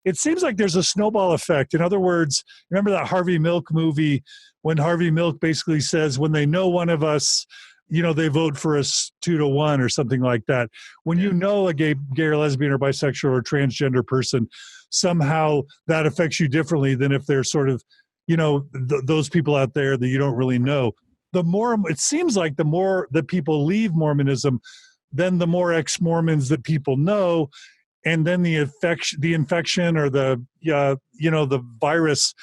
it seems like there's a snowball effect. In other words, remember that Harvey Milk movie when Harvey Milk basically says, when they know one of us, they vote for us 2-1 or something like that. When you know a gay or lesbian or bisexual or transgender person, somehow that affects you differently than if they're sort of, those people out there that you don't really know. The more, it seems like the more that people leave Mormonism, then the more ex-Mormons that people know, and then the infection or the virus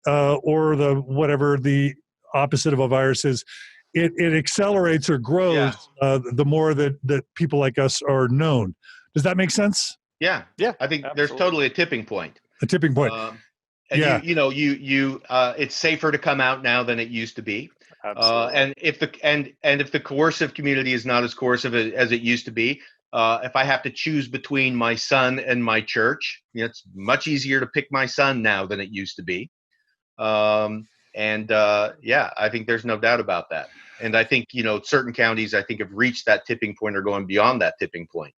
or the whatever the opposite of a virus is, it accelerates or grows the more that people like us are known. Does that make sense? Yeah. I think there's totally a tipping point. A tipping point. And it's safer to come out now than it used to be. And if the coercive community is not as coercive as it used to be, if I have to choose between my son and my church, it's much easier to pick my son now than it used to be. I think there's no doubt about that. And I think, certain counties, have reached that tipping point or going beyond that tipping point.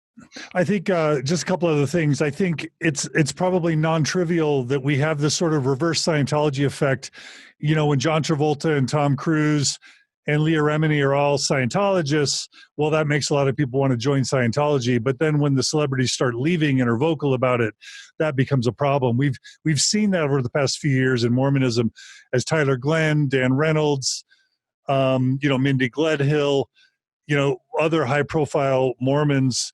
I think just a couple other things. I think it's probably non-trivial that we have this sort of reverse Scientology effect. When John Travolta and Tom Cruise and Leah Remini are all Scientologists, well, that makes a lot of people want to join Scientology. But then when the celebrities start leaving and are vocal about it, that becomes a problem. We've seen that over the past few years in Mormonism, as Tyler Glenn, Dan Reynolds, Mindy Gledhill, other high-profile Mormons,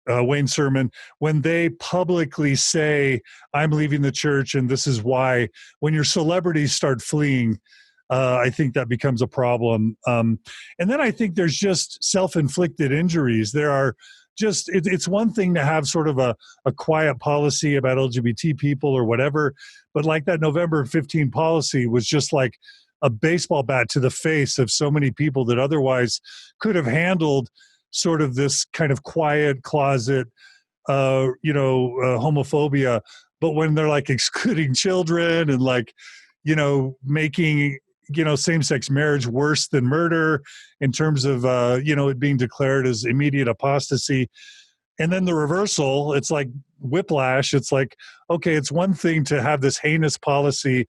Wayne Sermon, when they publicly say, I'm leaving the church and this is why, when your celebrities start fleeing, I think that becomes a problem. And then I think there's just self-inflicted injuries. There are just, it's one thing to have sort of a quiet policy about LGBT people or whatever, but like that November 15 policy was just like a baseball bat to the face of so many people that otherwise could have handled sort of this kind of quiet closet, homophobia. But when they're like excluding children and like, making, same-sex marriage worse than murder in terms of, it being declared as immediate apostasy. And then the reversal, it's like whiplash. It's like, okay, it's one thing to have this heinous policy,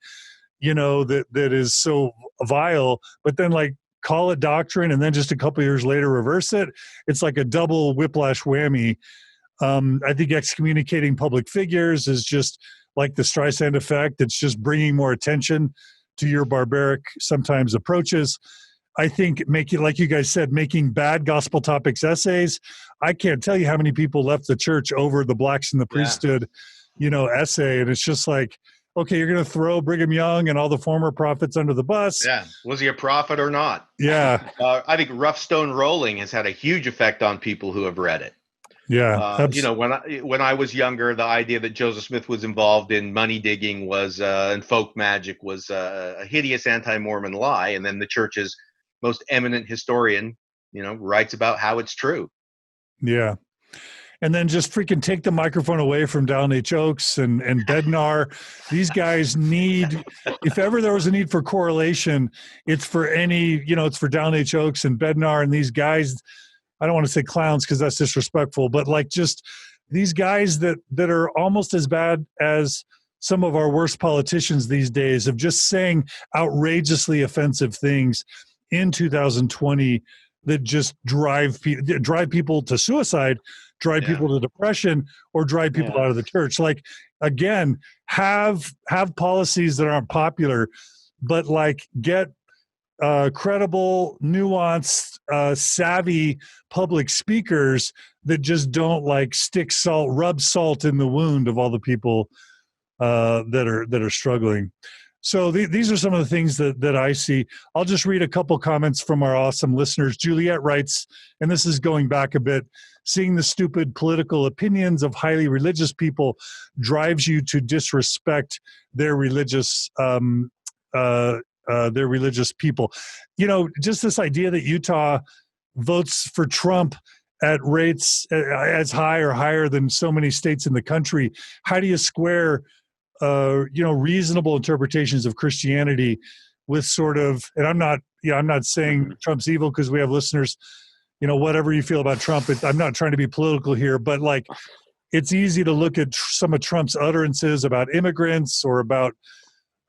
that is so vile, but then like call it doctrine and then just a couple of years later reverse it. It's like a double whiplash whammy. I think excommunicating public figures is just like the Streisand effect. It's just bringing more attention to your barbaric sometimes approaches. I think making, like you guys said, making bad gospel topics essays. I can't tell you how many people left the church over the blacks in the priesthood, essay. And it's just like, okay, you're going to throw Brigham Young and all the former prophets under the bus. Yeah. Was he a prophet or not? Yeah. I think Rough Stone Rolling has had a huge effect on people who have read it. Yeah. When I was younger, the idea that Joseph Smith was involved in money digging was and folk magic was a hideous anti-Mormon lie. And then the church's most eminent historian, writes about how it's true. Yeah. And then just freaking take the microphone away from Dallin H. Oaks and Bednar. These guys need, if ever there was a need for correlation, it's for it's for Dallin H. Oaks and Bednar and these guys. I don't want to say clowns because that's disrespectful, but like just these guys that are almost as bad as some of our worst politicians these days of just saying outrageously offensive things in 2020 that just drive people to suicide, drive people to depression, or drive people out of the church. Like, again, have policies that aren't popular, but like get credible, nuanced, savvy public speakers that just don't like rub salt in the wound of all the people that are struggling. So these are some of the things that I see. I'll just read a couple comments from our awesome listeners. Juliet writes, and this is going back a bit, seeing the stupid political opinions of highly religious people drives you to disrespect their religious people. Just this idea that Utah votes for Trump at rates as high or higher than so many states in the country. How do you square reasonable interpretations of Christianity with sort of, and I'm not saying Trump's evil because we have listeners, whatever you feel about Trump, I'm not trying to be political here, but like it's easy to look at some of Trump's utterances about immigrants or about,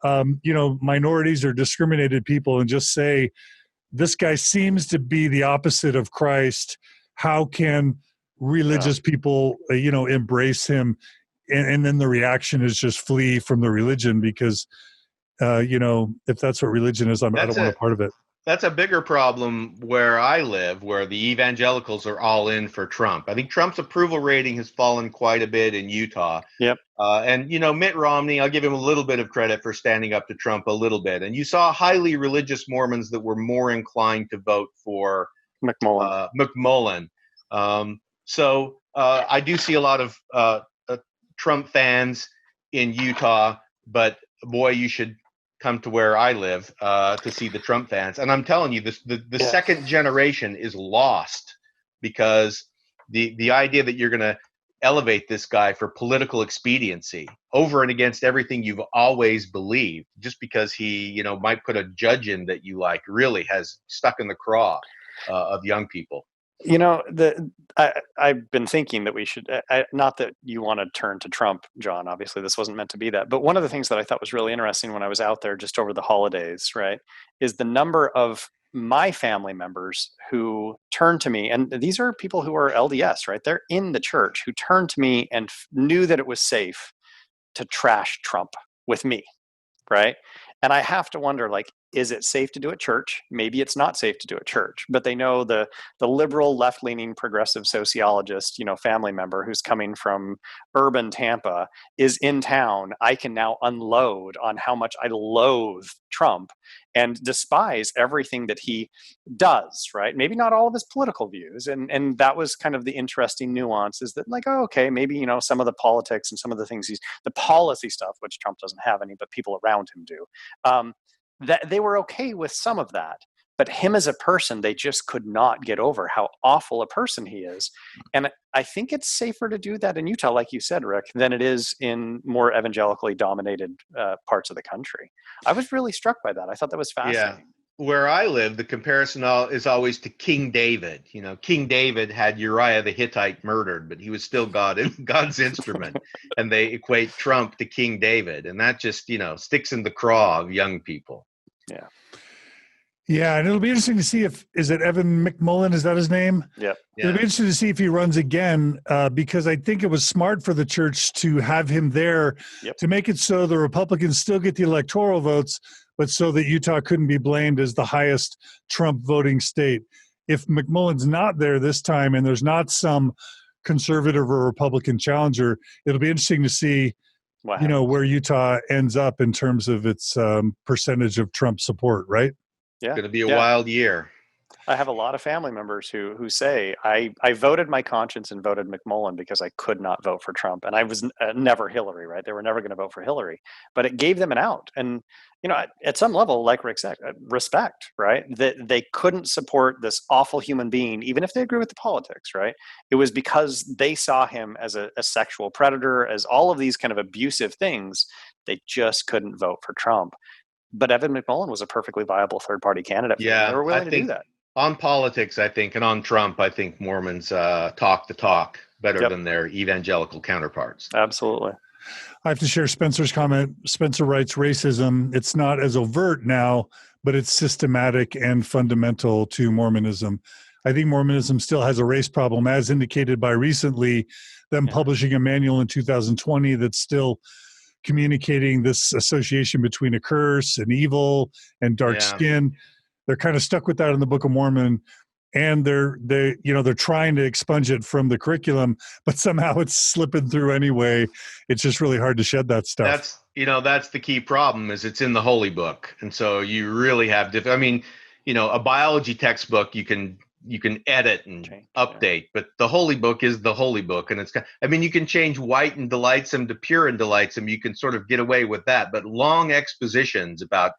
minorities or discriminated people and just say, this guy seems to be the opposite of Christ. How can religious people, embrace him? And then the reaction is just flee from the religion because, if that's what religion is, I don't want a part of it. That's a bigger problem where I live, where the evangelicals are all in for Trump. I think Trump's approval rating has fallen quite a bit in Utah. Yep. And Mitt Romney, I'll give him a little bit of credit for standing up to Trump a little bit. And you saw highly religious Mormons that were more inclined to vote for McMullen. So I do see a lot of Trump fans in Utah, but boy, you should come to where I live to see the Trump fans. And I'm telling you, the second generation is lost because the idea that you're going to elevate this guy for political expediency over and against everything you've always believed, just because he, might put a judge in that you like, really has stuck in the craw of young people. I've been thinking that we should, not that you want to turn to Trump, John, obviously this wasn't meant to be that, but one of the things that I thought was really interesting when I was out there just over the holidays, right, is the number of my family members who turned to me, and these are people who are LDS, right? They're in the church, who turned to me and knew that it was safe to trash Trump with me, right? And I have to wonder, is it safe to do at church? Maybe it's not safe to do at church, but they know the liberal, left-leaning, progressive sociologist, family member who's coming from urban Tampa is in town. I can now unload on how much I loathe Trump and despise everything that he does, right? Maybe not all of his political views. And that was kind of the interesting nuance, is that maybe, some of the politics and some of the things the policy stuff, which Trump doesn't have any, but people around him do, that they were okay with some of that. But him as a person, they just could not get over how awful a person he is. And I think it's safer to do that in Utah, like you said, Rick, than it is in more evangelically dominated parts of the country. I was really struck by that. I thought that was fascinating. Yeah. Where I live, the comparison is always to King David. King David had Uriah the Hittite murdered, but he was still God's instrument. And they equate Trump to King David. And that just, sticks in the craw of young people. Yeah. Yeah, and it'll be interesting to see is it Evan McMullen? Is that his name? Yep. Yeah. It'll be interesting to see if he runs again, because I think it was smart for the church to have him there to make it so the Republicans still get the electoral votes, but so that Utah couldn't be blamed as the highest Trump voting state. If McMullen's not there this time and there's not some conservative or Republican challenger, it'll be interesting to see where Utah ends up in terms of its percentage of Trump support, right? Yeah. It's going to be a wild year. I have a lot of family members who say, I voted my conscience and voted McMullen because I could not vote for Trump. And I was never Hillary, right? They were never going to vote for Hillary. But it gave them an out. And, at some level, like Rick said, respect, right? That they couldn't support this awful human being, even if they agree with the politics, right? It was because they saw him as a sexual predator, as all of these kind of abusive things. They just couldn't vote for Trump. But Evan McMullen was a perfectly viable third-party candidate. Yeah, they were willing to do that. On politics, I think, and on Trump, I think Mormons talk the talk better than their evangelical counterparts. Absolutely. I have to share Spencer's comment. Spencer writes, racism, it's not as overt now, but it's systematic and fundamental to Mormonism. I think Mormonism still has a race problem, as indicated by recently them publishing a manual in 2020 that's still communicating this association between a curse and evil and dark skin. They're kind of stuck with that in the Book of Mormon, and they're trying to expunge it from the curriculum, but somehow it's slipping through anyway. It's just really hard to shed that stuff. That's the key problem, is it's in the Holy Book, and so you really have a biology textbook you can edit and update, but the Holy Book is the Holy Book, and you can change white and delightsome to pure and delightsome. You can sort of get away with that, but long expositions about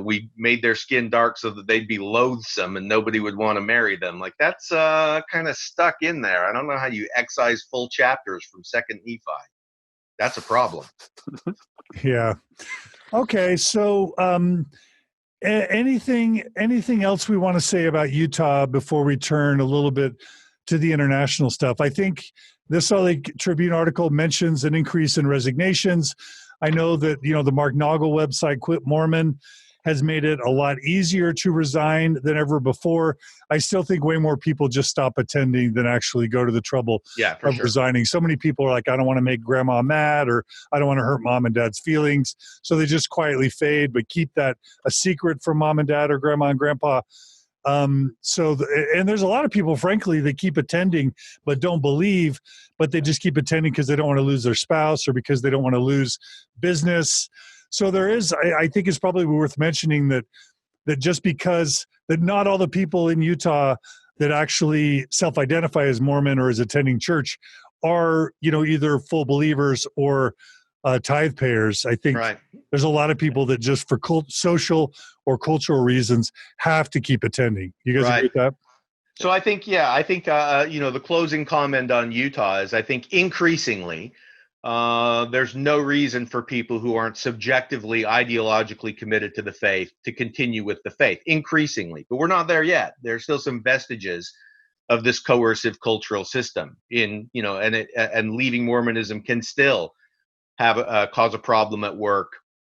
we made their skin dark so that they'd be loathsome and nobody would want to marry them. Like, that's kind of stuck in there. I don't know how you excise full chapters from Second Nephi. That's a problem. Yeah. Okay. So, anything else we want to say about Utah before we turn a little bit to the international stuff? I think This Salt Lake Tribune article mentions an increase in resignations. I know that, the Mark Noggle website, Quit Mormon, has made it a lot easier to resign than ever before. I still think way more people just stop attending than actually go to the trouble of resigning. So many people are like, I don't want to make grandma mad, or I don't want to hurt mom and dad's feelings. So they just quietly fade, but keep that a secret from mom and dad or grandma and grandpa. And there's a lot of people, frankly, that keep attending but don't believe, but they just keep attending because they don't want to lose their spouse or because they don't want to lose business. So there is, I think it's probably worth mentioning that just because that not all the people in Utah that actually self-identify as Mormon or as attending church are, either full believers or tithe payers. I think there's a lot of people that just for social or cultural reasons have to keep attending. You guys agree with that? So I think, the closing comment on Utah is, I think increasingly, there's no reason for people who aren't subjectively, ideologically committed to the faith to continue with the faith, increasingly. But we're not there yet. There's still some vestiges of this coercive cultural system and leaving Mormonism can still have cause a problem at work,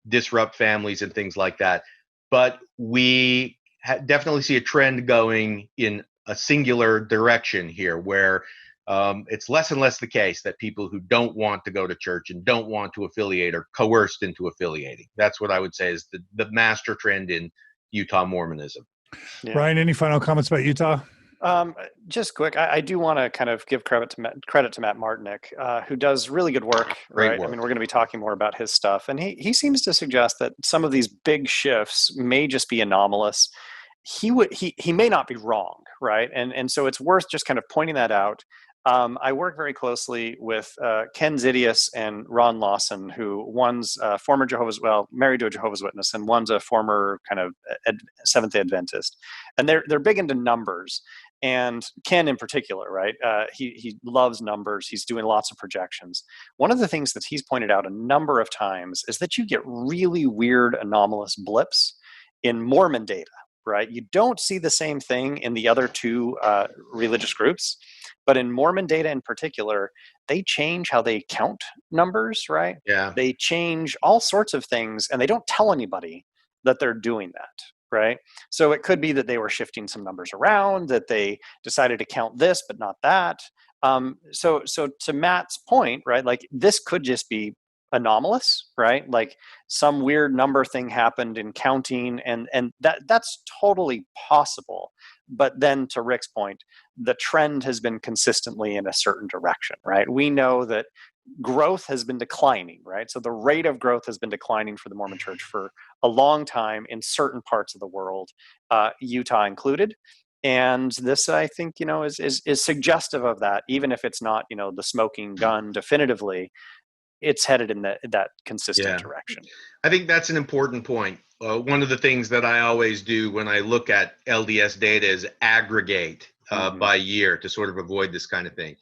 disrupt families and things like that. But we definitely see a trend going in a singular direction here where it's less and less the case that people who don't want to go to church and don't want to affiliate are coerced into affiliating. That's what I would say is the master trend in Utah Mormonism. Yeah. Ryan, any final comments about Utah? Just quick, I do want to kind of give credit to Matt Martinick, who does really good work. Great work. I mean, we're going to be talking more about his stuff, and he seems to suggest that some of these big shifts may just be anomalous. He may not be wrong, right? And so it's worth just kind of pointing that out. I work very closely with Ken Zidius and Ron Lawson, who one's married to a Jehovah's Witness, and one's a former kind of Seventh-day Adventist. And they're big into numbers. And Ken in particular, right? He loves numbers. He's doing lots of projections. One of the things that he's pointed out a number of times is that you get really weird anomalous blips in Mormon data, right? You don't see the same thing in the other two religious groups. But in Mormon data in particular, they change how they count numbers, right? Yeah. They change all sorts of things, and they don't tell anybody that they're doing that, right? So it could be that they were shifting some numbers around, that they decided to count this but not that. So to Matt's point, right, like this could just be anomalous, right? Like some weird number thing happened in counting, and that's totally possible. But then to Rick's point, the trend has been consistently in a certain direction, right? We know that growth has been declining, right? So the rate of growth has been declining for the Mormon Church for a long time in certain parts of the world, Utah included. And this, I think, is suggestive of that, even if it's not, the smoking gun definitively. It's headed in that consistent direction. I think that's an important point. One of the things that I always do when I look at LDS data is aggregate by year to sort of avoid this kind of thing.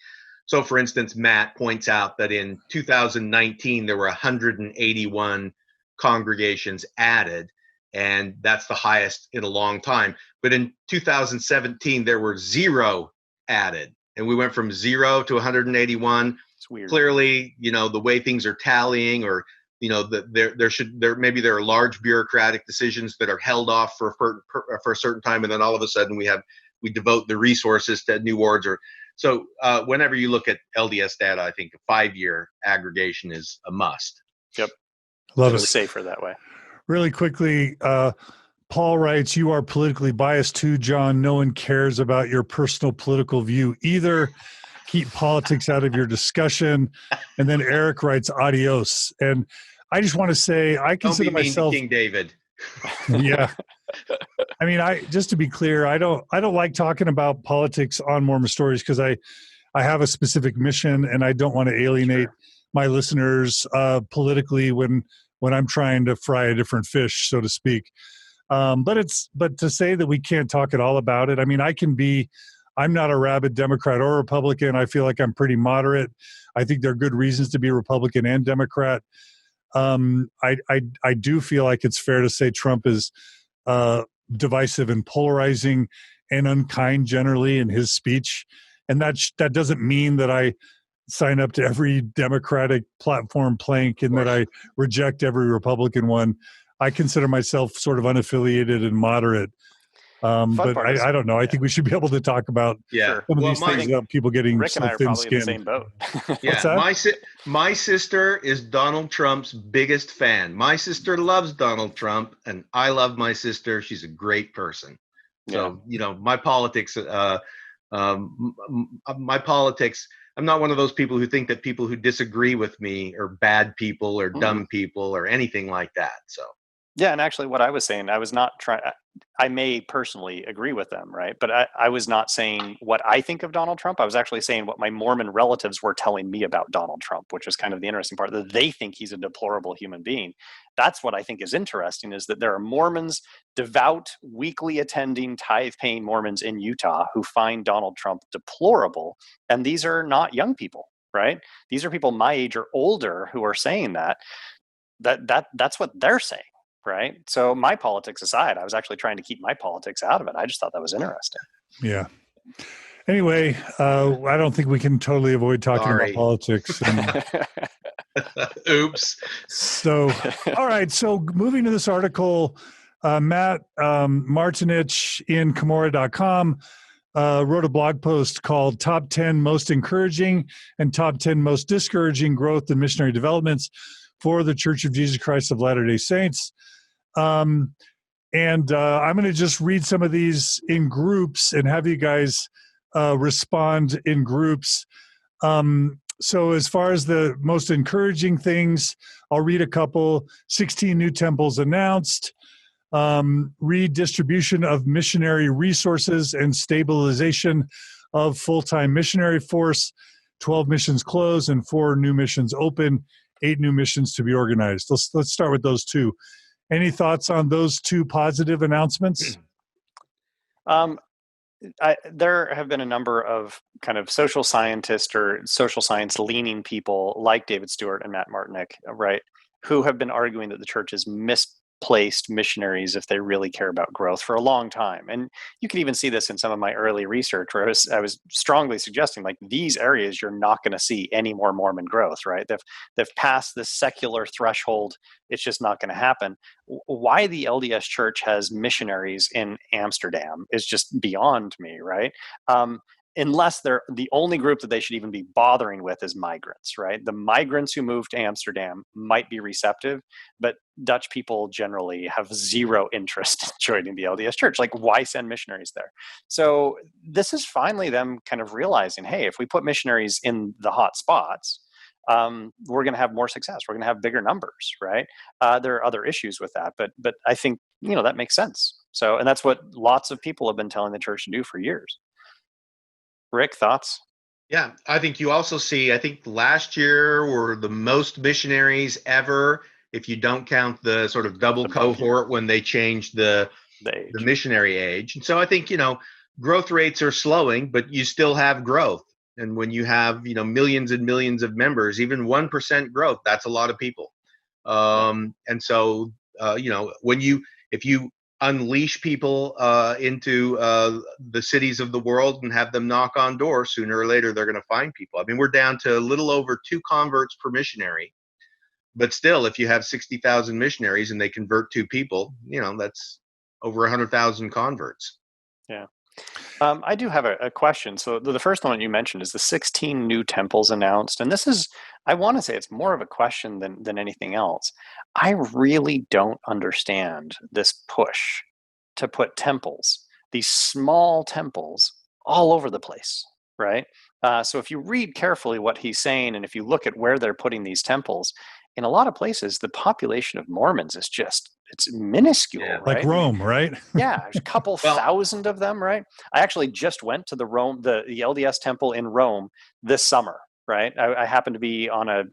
So, for instance, Matt points out that in 2019, there were 181 congregations added, and that's the highest in a long time. But in 2017, there were 0 added, and we went from 0 to 181. It's weird. Clearly, the way things are tallying, or maybe there are large bureaucratic decisions that are held off for a certain time, and then all of a sudden we devote the resources to new wards. So whenever you look at LDS data, I think a 5-year aggregation is a must. Yep, love it. Safer that way. Really quickly, Paul writes, "You are politically biased too, John. No one cares about your personal political view either. Keep politics out of your discussion." And then Eric writes, "Adios." And I just want to say, I consider myself King David. Yeah. I mean, just to be clear, I don't like talking about politics on Mormon Stories because I have a specific mission, and I don't want to alienate my listeners politically when I'm trying to fry a different fish, so to speak. But to say that we can't talk at all about it, I mean, I'm not a rabid Democrat or Republican. I feel like I'm pretty moderate. I think there are good reasons to be Republican and Democrat. I do feel like it's fair to say Trump is divisive and polarizing and unkind generally in his speech. And that doesn't mean that I sign up to every Democratic platform plank and that I reject every Republican one. I consider myself sort of unaffiliated and moderate. But I don't know. I think we should be able to talk about some of these things without people getting Rick and I are probably in the same boat. My sister is Donald Trump's biggest fan. My sister loves Donald Trump, and I love my sister. She's a great person. So, my politics, I'm not one of those people who think that people who disagree with me are bad people or dumb people or anything like that. So. Yeah, and actually what I was saying, I was not trying, I may personally agree with them, right? But I was not saying what I think of Donald Trump. I was actually saying what my Mormon relatives were telling me about Donald Trump, which was kind of the interesting part, that they think he's a deplorable human being. That's what I think is interesting, is that there are Mormons, devout, weekly attending, tithe-paying Mormons in Utah who find Donald Trump deplorable. And these are not young people, right? These are people my age or older who are saying that's what they're saying. Right. So my politics aside, I was actually trying to keep my politics out of it. I just thought that was interesting. Yeah. Anyway, I don't think we can totally avoid talking about politics. Oops. So, all right. So moving to this article, Matt Martinich in Cumorah.com wrote a blog post called Top 10 Most Encouraging and Top 10 Most Discouraging Growth in Missionary Developments for the Church of Jesus Christ of Latter-day Saints. I'm going to just read some of these in groups and have you guys respond in groups. So as far as the most encouraging things, I'll read a couple. 16 new temples announced. Redistribution of missionary resources and stabilization of full-time missionary force. 12 missions closed and 4 new missions open. 8 new missions to be organized. Let's start with those two. Any thoughts on those two positive announcements? There have been a number of kind of social scientist or social science leaning people like David Stewart and Matt Martinich, right, who have been arguing that the church is misplaced missionaries if they really care about growth for a long time. And you can even see this in some of my early research where I was strongly suggesting, like, these areas you're not going to see any more Mormon growth, right? They've passed this secular threshold. It's just not going to happen. Why the LDS Church has missionaries in Amsterdam is just beyond me, right? Unless they're the only group that they should even be bothering with is migrants, right? The migrants who move to Amsterdam might be receptive, but Dutch people generally have zero interest in joining the LDS Church. Like, why send missionaries there? So this is finally them kind of realizing, hey, if we put missionaries in the hot spots, we're going to have more success. We're going to have bigger numbers, right? There are other issues with that, but I think, that makes sense. So, and that's what lots of people have been telling the church to do for years. Rick, thoughts? Yeah, I think you also see, I think last year were the most missionaries ever, if you don't count the sort of double cohort when they changed the missionary age. And so I think, growth rates are slowing, but you still have growth. And when you have, millions and millions of members, even 1% growth, that's a lot of people. And so, if you unleash people into the cities of the world and have them knock on doors, sooner or later they're going to find people. I mean, we're down to a little over 2 converts per missionary, but still, if you have 60,000 missionaries and they convert 2 people, that's over 100,000 converts. Yeah. I do have a question. So the first one you mentioned is the 16 new temples announced. And this is, I want to say it's more of a question than anything else. I really don't understand this push to put temples, these small temples, all over the place, right? So if you read carefully what he's saying, and if you look at where they're putting these temples, in a lot of places, the population of Mormons is it's minuscule, right? Like Rome, right? Yeah, there's a couple thousand of them, right? I actually just went to the LDS temple in Rome this summer, right? I happened to be on a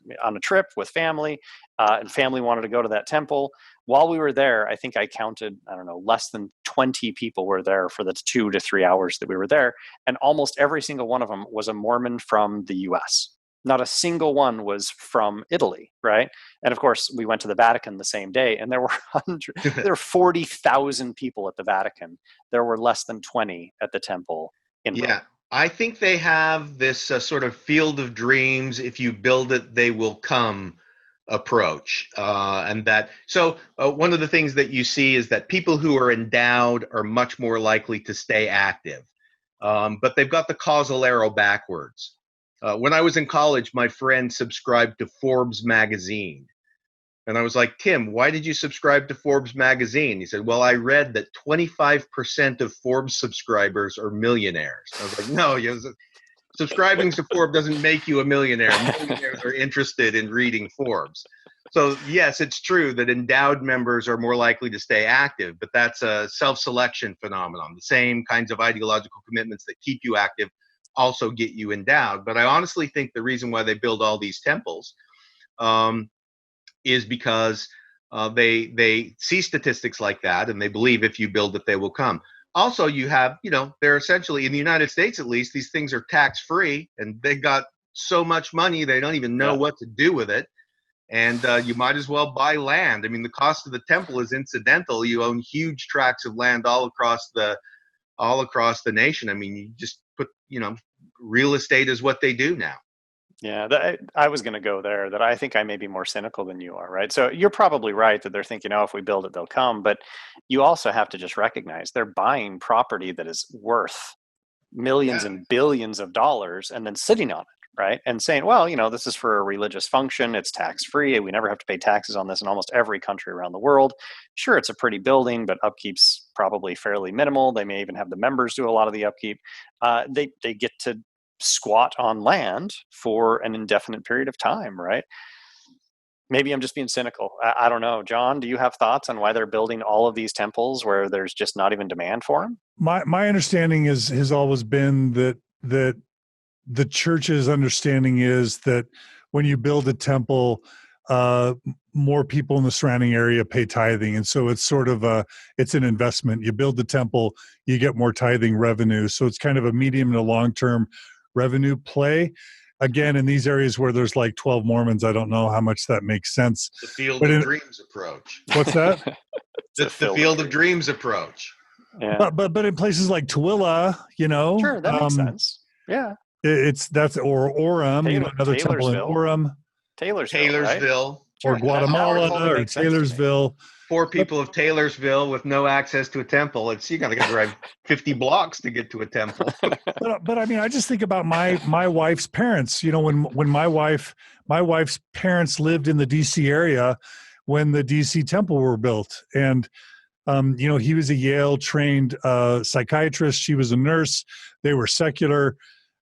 trip with family, and family wanted to go to that temple. While we were there, I think I counted, less than 20 people were there for the 2 to 3 hours that we were there, and almost every single one of them was a Mormon from the U.S. Not a single one was from Italy, right? And of course, we went to the Vatican the same day, and there were 40,000 people at the Vatican. There were less than 20 at the temple in Rome. I think they have this sort of field of dreams. If you build it, they will come approach. And that, so one of the things that you see is that people who are endowed are much more likely to stay active. But they've got the causal arrow backwards. When I was in college, my friend subscribed to Forbes magazine. And I was like, Tim, why did you subscribe to Forbes magazine? He said, well, I read that 25% of Forbes subscribers are millionaires. I was like, no, subscribing to Forbes doesn't make you a millionaire. Millionaires are interested in reading Forbes. So yes, it's true that endowed members are more likely to stay active, but that's a self-selection phenomenon. The same kinds of ideological commitments that keep you active also get you endowed. But I honestly think the reason why they build all these temples is because they see statistics like that, and they believe if you build it, they will come. Also, you have, they're essentially, in the United States at least, these things are tax-free, and they got so much money they don't even know what to do with it. And you might as well buy land. I mean, the cost of the temple is incidental. You own huge tracts of land all across the nation. I mean, you just put, real estate is what they do now. Yeah, I was going to go there, that I think I may be more cynical than you are, right? So you're probably right that they're thinking, if we build it, they'll come. But you also have to just recognize they're buying property that is worth millions and billions of dollars and then sitting on it, right? And saying, well, this is for a religious function. It's tax-free. We never have to pay taxes on this in almost every country around the world. Sure, it's a pretty building, but upkeep's probably fairly minimal. They may even have the members do a lot of the upkeep. They get to squat on land for an indefinite period of time, right? Maybe I'm just being cynical. I don't know. John, do you have thoughts on why they're building all of these temples where there's just not even demand for them? My understanding has always been that the church's understanding is that when you build a temple, more people in the surrounding area pay tithing, and so it's sort of it's an investment. You build the temple, you get more tithing revenue, so it's kind of a medium to long term revenue play. Again, in these areas where there's like 12 Mormons, I don't know how much that makes sense. The field of dreams approach. What's that? the field of dreams approach. Yeah. But in places like Tooele, sure, that makes sense. Yeah, that's or Orem, another temple in Orem, Taylorsville, right? Or Guatemala, or Taylorsville. Poor people of Taylorsville with no access to a temple. You got to drive 50 blocks to get to a temple. but I mean, I just think about my wife's parents. When my wife's parents lived in the DC area when the DC temple were built, and he was a Yale trained psychiatrist. She was a nurse. They were secular.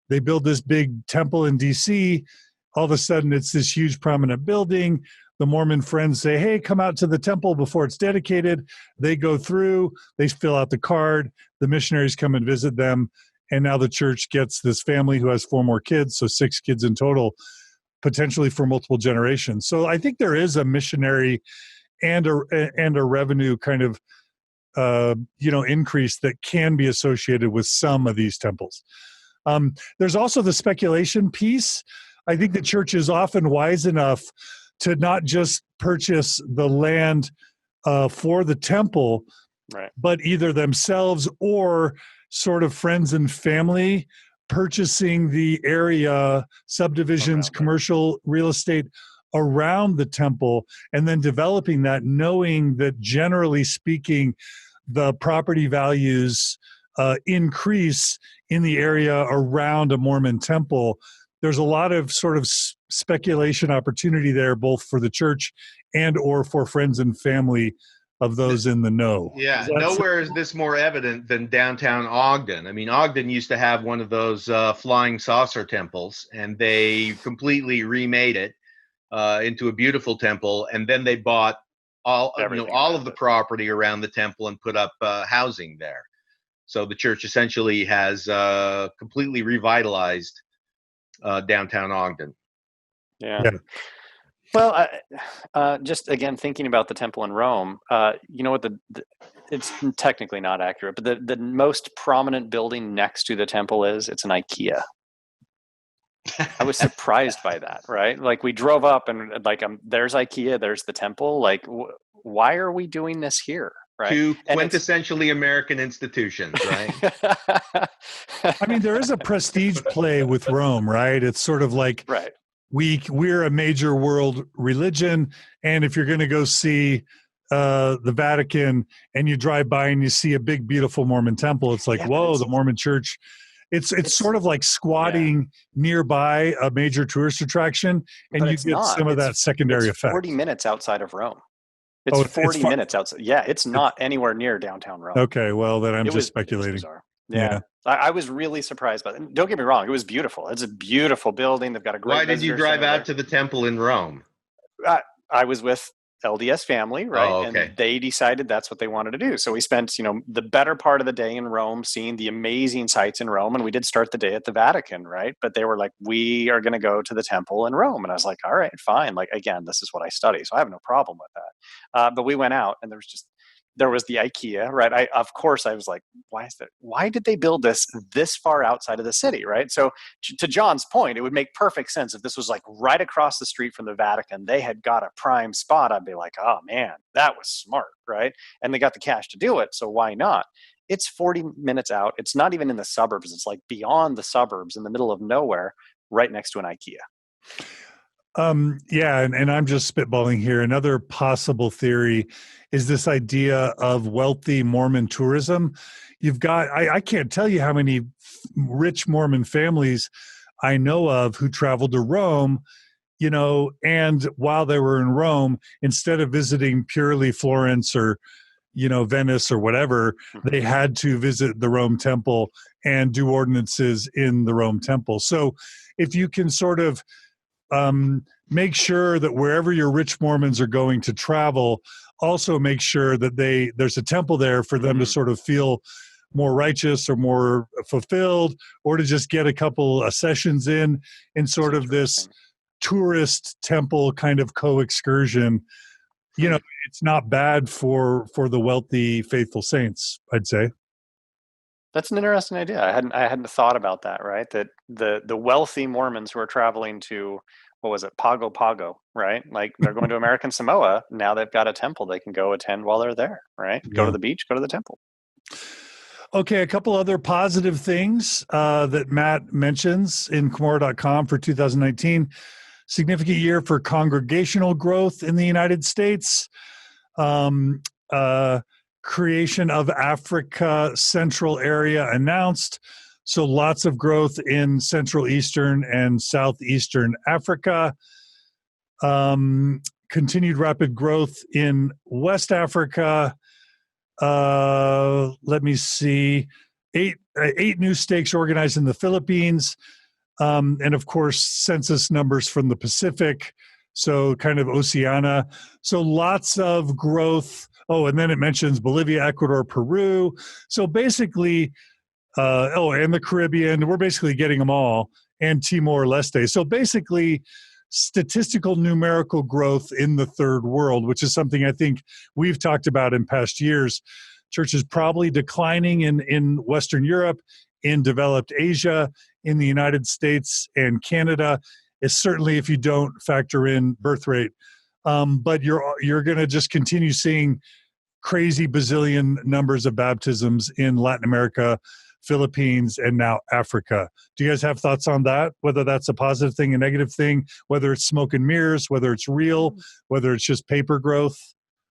They built this big temple in DC. All of a sudden, it's this huge prominent building. The Mormon friends say, hey, come out to the temple before it's dedicated. They go through, they fill out the card. The missionaries come and visit them. And now the church gets this family who has 4 more kids, so 6 kids in total, potentially for multiple generations. So I think there is a missionary and a revenue kind of increase that can be associated with some of these temples. There's also the speculation piece. I think the church is often wise enough to not just purchase the land for the temple, right, but either themselves or sort of friends and family purchasing the area, subdivisions, commercial real estate around the temple, and then developing that, knowing that generally speaking, the property values increase in the area around a Mormon temple. There's a lot of sort of speculation opportunity there, both for the church and or for friends and family of those in the know. Yeah, nowhere is this more evident than downtown Ogden. I mean, Ogden used to have one of those flying saucer temples, and they completely remade it into a beautiful temple, and then they bought all of the property around the temple and put up housing there. So the church essentially has completely revitalized downtown Ogden. Yeah. Well, just again thinking about the temple in Rome, what it's technically not accurate, but the most prominent building next to the temple it's an IKEA. I was surprised by that, right? Like we drove up and there's IKEA, there's the temple. Like, why are we doing this here? right? Two And quintessentially American institutions, right? I mean, there is a prestige play with Rome, right? It's sort of like right. we're a major world religion, and if you're going to go see the Vatican and you drive by and you see a big, beautiful Mormon temple, it's like, whoa, the Mormon Church. It's sort of like squatting nearby a major tourist attraction, and you get some of that secondary effect. 40 minutes outside of Rome. It's 40 minutes outside. Yeah, it's not anywhere near downtown Rome. Okay, well, then I'm just speculating. It was bizarre. Yeah. I was really surprised by it. Don't get me wrong, it was beautiful. It's a beautiful building. They've got a great. Why did you drive out to the temple in Rome? I was with LDS family, right? Oh, okay. And they decided that's what they wanted to do. So we spent, the better part of the day in Rome seeing the amazing sights in Rome. And we did start the day at the Vatican, right? But they were like, we are going to go to the temple in Rome. And I was like, all right, fine. Like, again, this is what I study. So I have no problem with that. But we went out and there was the IKEA, right? Of course, I was like, why did they build this far outside of the city, right? So to John's point, it would make perfect sense if this was like right across the street from the Vatican. They had got a prime spot. I'd be like, oh man, that was smart, right? And they got the cash to do it, so why not? It's 40 minutes out. It's not even in the suburbs. It's like beyond the suburbs in the middle of nowhere, right next to an IKEA. And I'm just spitballing here. Another possible theory is this idea of wealthy Mormon tourism. You've got, I can't tell you how many rich Mormon families I know of who traveled to Rome, and while they were in Rome, instead of visiting purely Florence or, Venice or whatever, they had to visit the Rome temple and do ordinances in the Rome temple. So if you can sort of make sure that wherever your rich Mormons are going to travel, also make sure that there's a temple there for them to sort of feel more righteous or more fulfilled, or to just get a couple of sessions in sort of this tourist temple kind of co-excursion. It's not bad for the wealthy faithful saints, I'd say. That's an interesting idea. I hadn't thought about that, right? That the wealthy Mormons who are traveling to, what was it, Pago Pago, right? Like they're going to American Samoa. Now they've got a temple they can go attend while they're there, right? Yeah. Go to the beach, go to the temple. Okay, a couple other positive things that Matt mentions in Cumorah.com for 2019. Significant year for congregational growth in the United States. Creation of Africa Central Area announced. So lots of growth in Central Eastern and Southeastern Africa. Continued rapid growth in West Africa. Let me see. Eight new stakes organized in the Philippines. And of course, census numbers from the Pacific. So kind of Oceania. So lots of growth. Oh, and then it mentions Bolivia, Ecuador, Peru. So basically, and the Caribbean, we're basically getting them all, and Timor-Leste. So basically, statistical numerical growth in the third world, which is something I think we've talked about in past years. Church is probably declining in Western Europe, in developed Asia, in the United States and Canada. It's certainly if you don't factor in birth rate. But you're going to just continue seeing crazy bazillion numbers of baptisms in Latin America, Philippines, and now Africa. Do you guys have thoughts on that? Whether that's a positive thing, a negative thing, whether it's smoke and mirrors, whether it's real, whether it's just paper growth,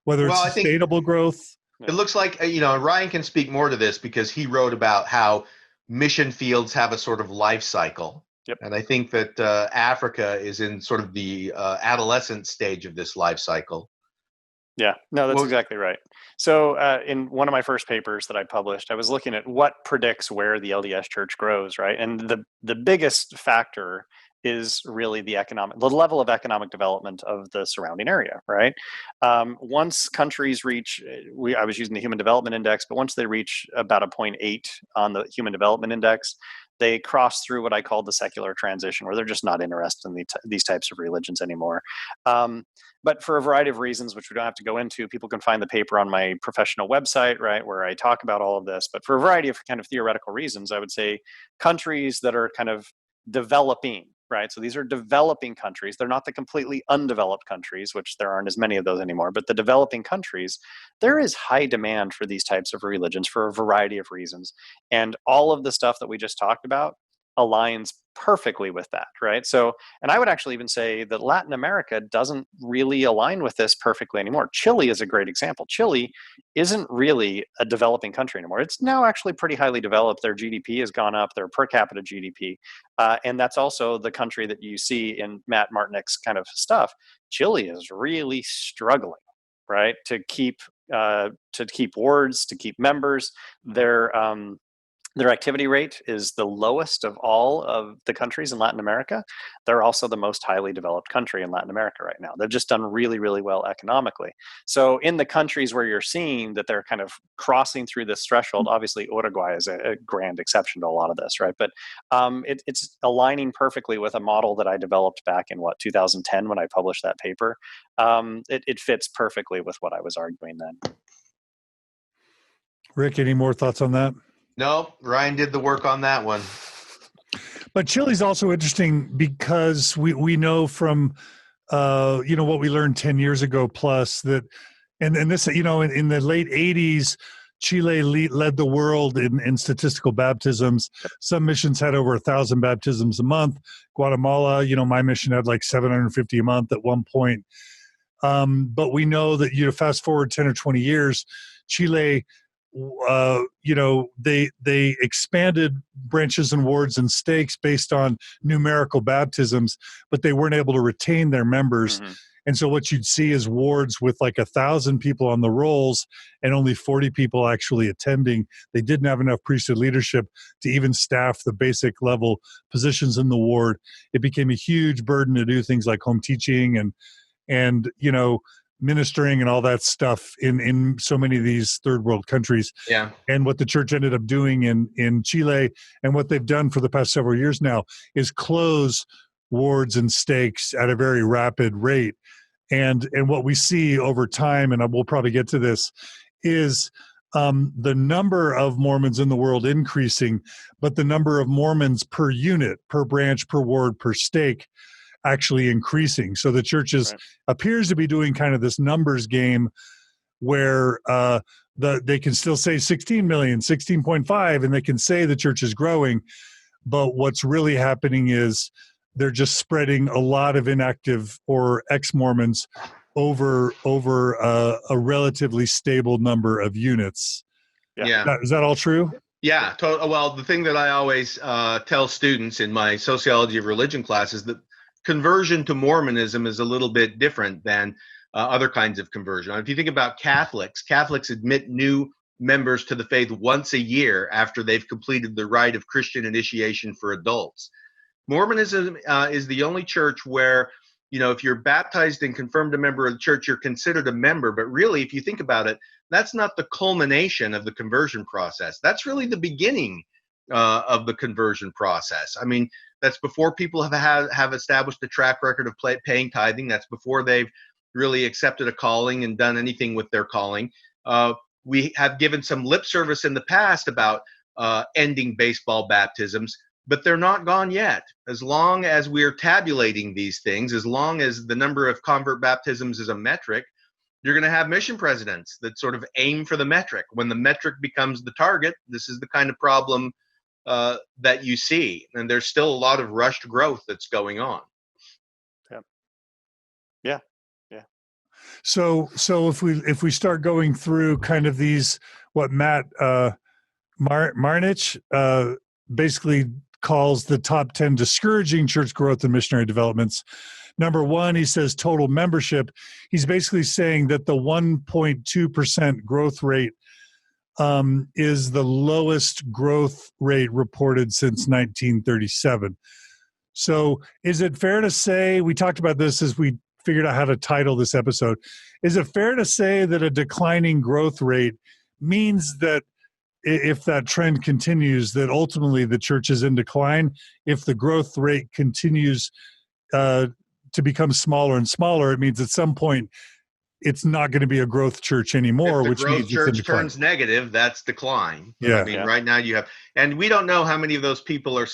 whether it's sustainable growth? It looks like, Ryan can speak more to this because he wrote about how mission fields have a sort of life cycle. Yep. And I think that Africa is in sort of the adolescent stage of this life cycle. Yeah, no, that's exactly right. So in one of my first papers that I published, I was looking at what predicts where the LDS Church grows, right? And the biggest factor is really the level of economic development of the surrounding area, right? Once countries reach, I was using the Human Development Index, but once they reach about a 0.8 on the Human Development Index, they cross through what I call the secular transition, where they're just not interested in these types of religions anymore. But for a variety of reasons, which we don't have to go into, people can find the paper on my professional website, right, where I talk about all of this. But for a variety of kind of theoretical reasons, I would say countries that are kind of developing, right? So these are developing countries. They're not the completely undeveloped countries, which there aren't as many of those anymore, but the developing countries, there is high demand for these types of religions for a variety of reasons. And all of the stuff that we just talked about aligns perfectly with that, right? So, and I would actually even say that Latin America doesn't really align with this perfectly anymore. Chile is a great example. Chile isn't really a developing country anymore. It's now actually pretty highly developed. Their GDP has gone up, their per capita GDP. And that's also the country that you see in Matt Martinick's kind of stuff. Chile is really struggling, right? To keep wards, to keep members. Their activity rate is the lowest of all of the countries in Latin America. They're also the most highly developed country in Latin America right now. They've just done really, really well economically. So in the countries where you're seeing that they're kind of crossing through this threshold, obviously Uruguay is a grand exception to a lot of this, right? But it's aligning perfectly with a model that I developed back in 2010 when I published that paper. It fits perfectly with what I was arguing then. Rick, any more thoughts on that? No, Ryan did the work on that one. But Chile's also interesting because we know from what we learned 10 years ago plus that, and this, in the late 80s, Chile led the world in statistical baptisms. Some missions had over 1,000 baptisms a month. Guatemala, my mission had like 750 a month at one point. But we know that, fast forward 10 or 20 years, Chile, they expanded branches and wards and stakes based on numerical baptisms, but they weren't able to retain their members. Mm-hmm. And so what you'd see is wards with like 1,000 people on the rolls and only 40 people actually attending. They didn't have enough priesthood leadership to even staff the basic level positions in the ward. It became a huge burden to do things like home teaching and ministering and all that stuff in so many of these third world countries. Yeah. And what the church ended up doing in Chile and what they've done for the past several years now is close wards and stakes at a very rapid rate. And what we see over time, and we'll probably get to this, is the number of Mormons in the world increasing, but the number of Mormons per unit, per branch, per ward, per stake actually increasing. So the church appears to be doing kind of this numbers game where they can still say 16 million, 16.5, and they can say the church is growing. But what's really happening is they're just spreading a lot of inactive or ex-Mormons over a relatively stable number of units. Yeah. Is that all true? Yeah. Well, the thing that I always tell students in my sociology of religion class is that conversion to Mormonism is a little bit different than other kinds of conversion. If you think about Catholics admit new members to the faith once a year after they've completed the rite of Christian initiation for adults. Mormonism is the only church where, if you're baptized and confirmed a member of the church, you're considered a member. But really, if you think about it, that's not the culmination of the conversion process. That's really the beginning of the conversion process. I mean, that's before people have established a track record of paying tithing. That's before they've really accepted a calling and done anything with their calling. We have given some lip service in the past about ending baseball baptisms, but they're not gone yet. As long as we're tabulating these things, as long as the number of convert baptisms is a metric, you're going to have mission presidents that sort of aim for the metric. When the metric becomes the target, this is the kind of problem that you see, and there's still a lot of rushed growth that's going on. Yeah. So if we start going through kind of these, what Matt Marnich basically calls the top 10 discouraging church growth and missionary developments. Number one, he says total membership. He's basically saying that the 1.2% growth rate is the lowest growth rate reported since 1937. So is it fair to say, we talked about this as we figured out how to title this episode, is it fair to say that a declining growth rate means that if that trend continues, that ultimately the church is in decline? If the growth rate continues to become smaller and smaller, it means at some point it's not going to be a growth church anymore, which means church turns negative, that's decline. Yeah. I mean, right now you have, and we don't know how many of those people are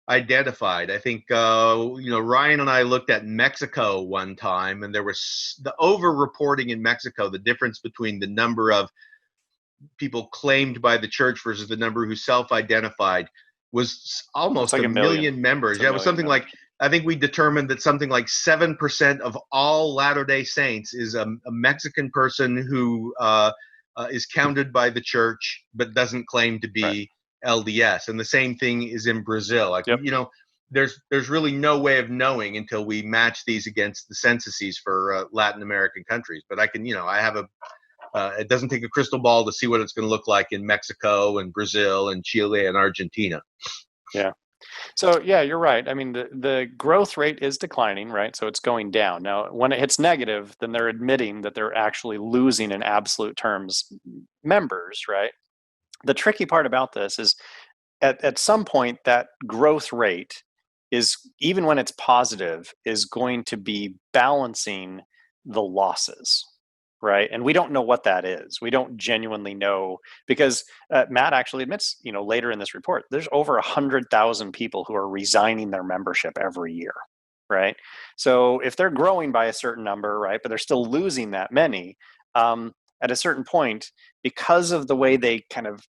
identified. I think, Ryan and I looked at Mexico one time, and there was the over-reporting in Mexico, the difference between the number of people claimed by the church versus the number who self-identified was almost like a million members. Yeah, it was something like, I think we determined that something like 7% of all Latter-day Saints is a Mexican person who is counted by the church but doesn't claim to be LDS. And the same thing is in Brazil. Like, there's really no way of knowing until we match these against the censuses for Latin American countries. But I can, I have it doesn't take a crystal ball to see what it's going to look like in Mexico and Brazil and Chile and Argentina. Yeah. So yeah, you're right. I mean, the growth rate is declining, right? So it's going down. Now, when it hits negative, then they're admitting that they're actually losing in absolute terms members, right? The tricky part about this is at some point that growth rate is, even when it's positive, is going to be balancing the losses. Right. And we don't know what that is. We don't genuinely know, because Matt actually admits, later in this report, there's over 100,000 people who are resigning their membership every year. Right. So if they're growing by a certain number, right, but they're still losing that many, at a certain point, because of the way they kind of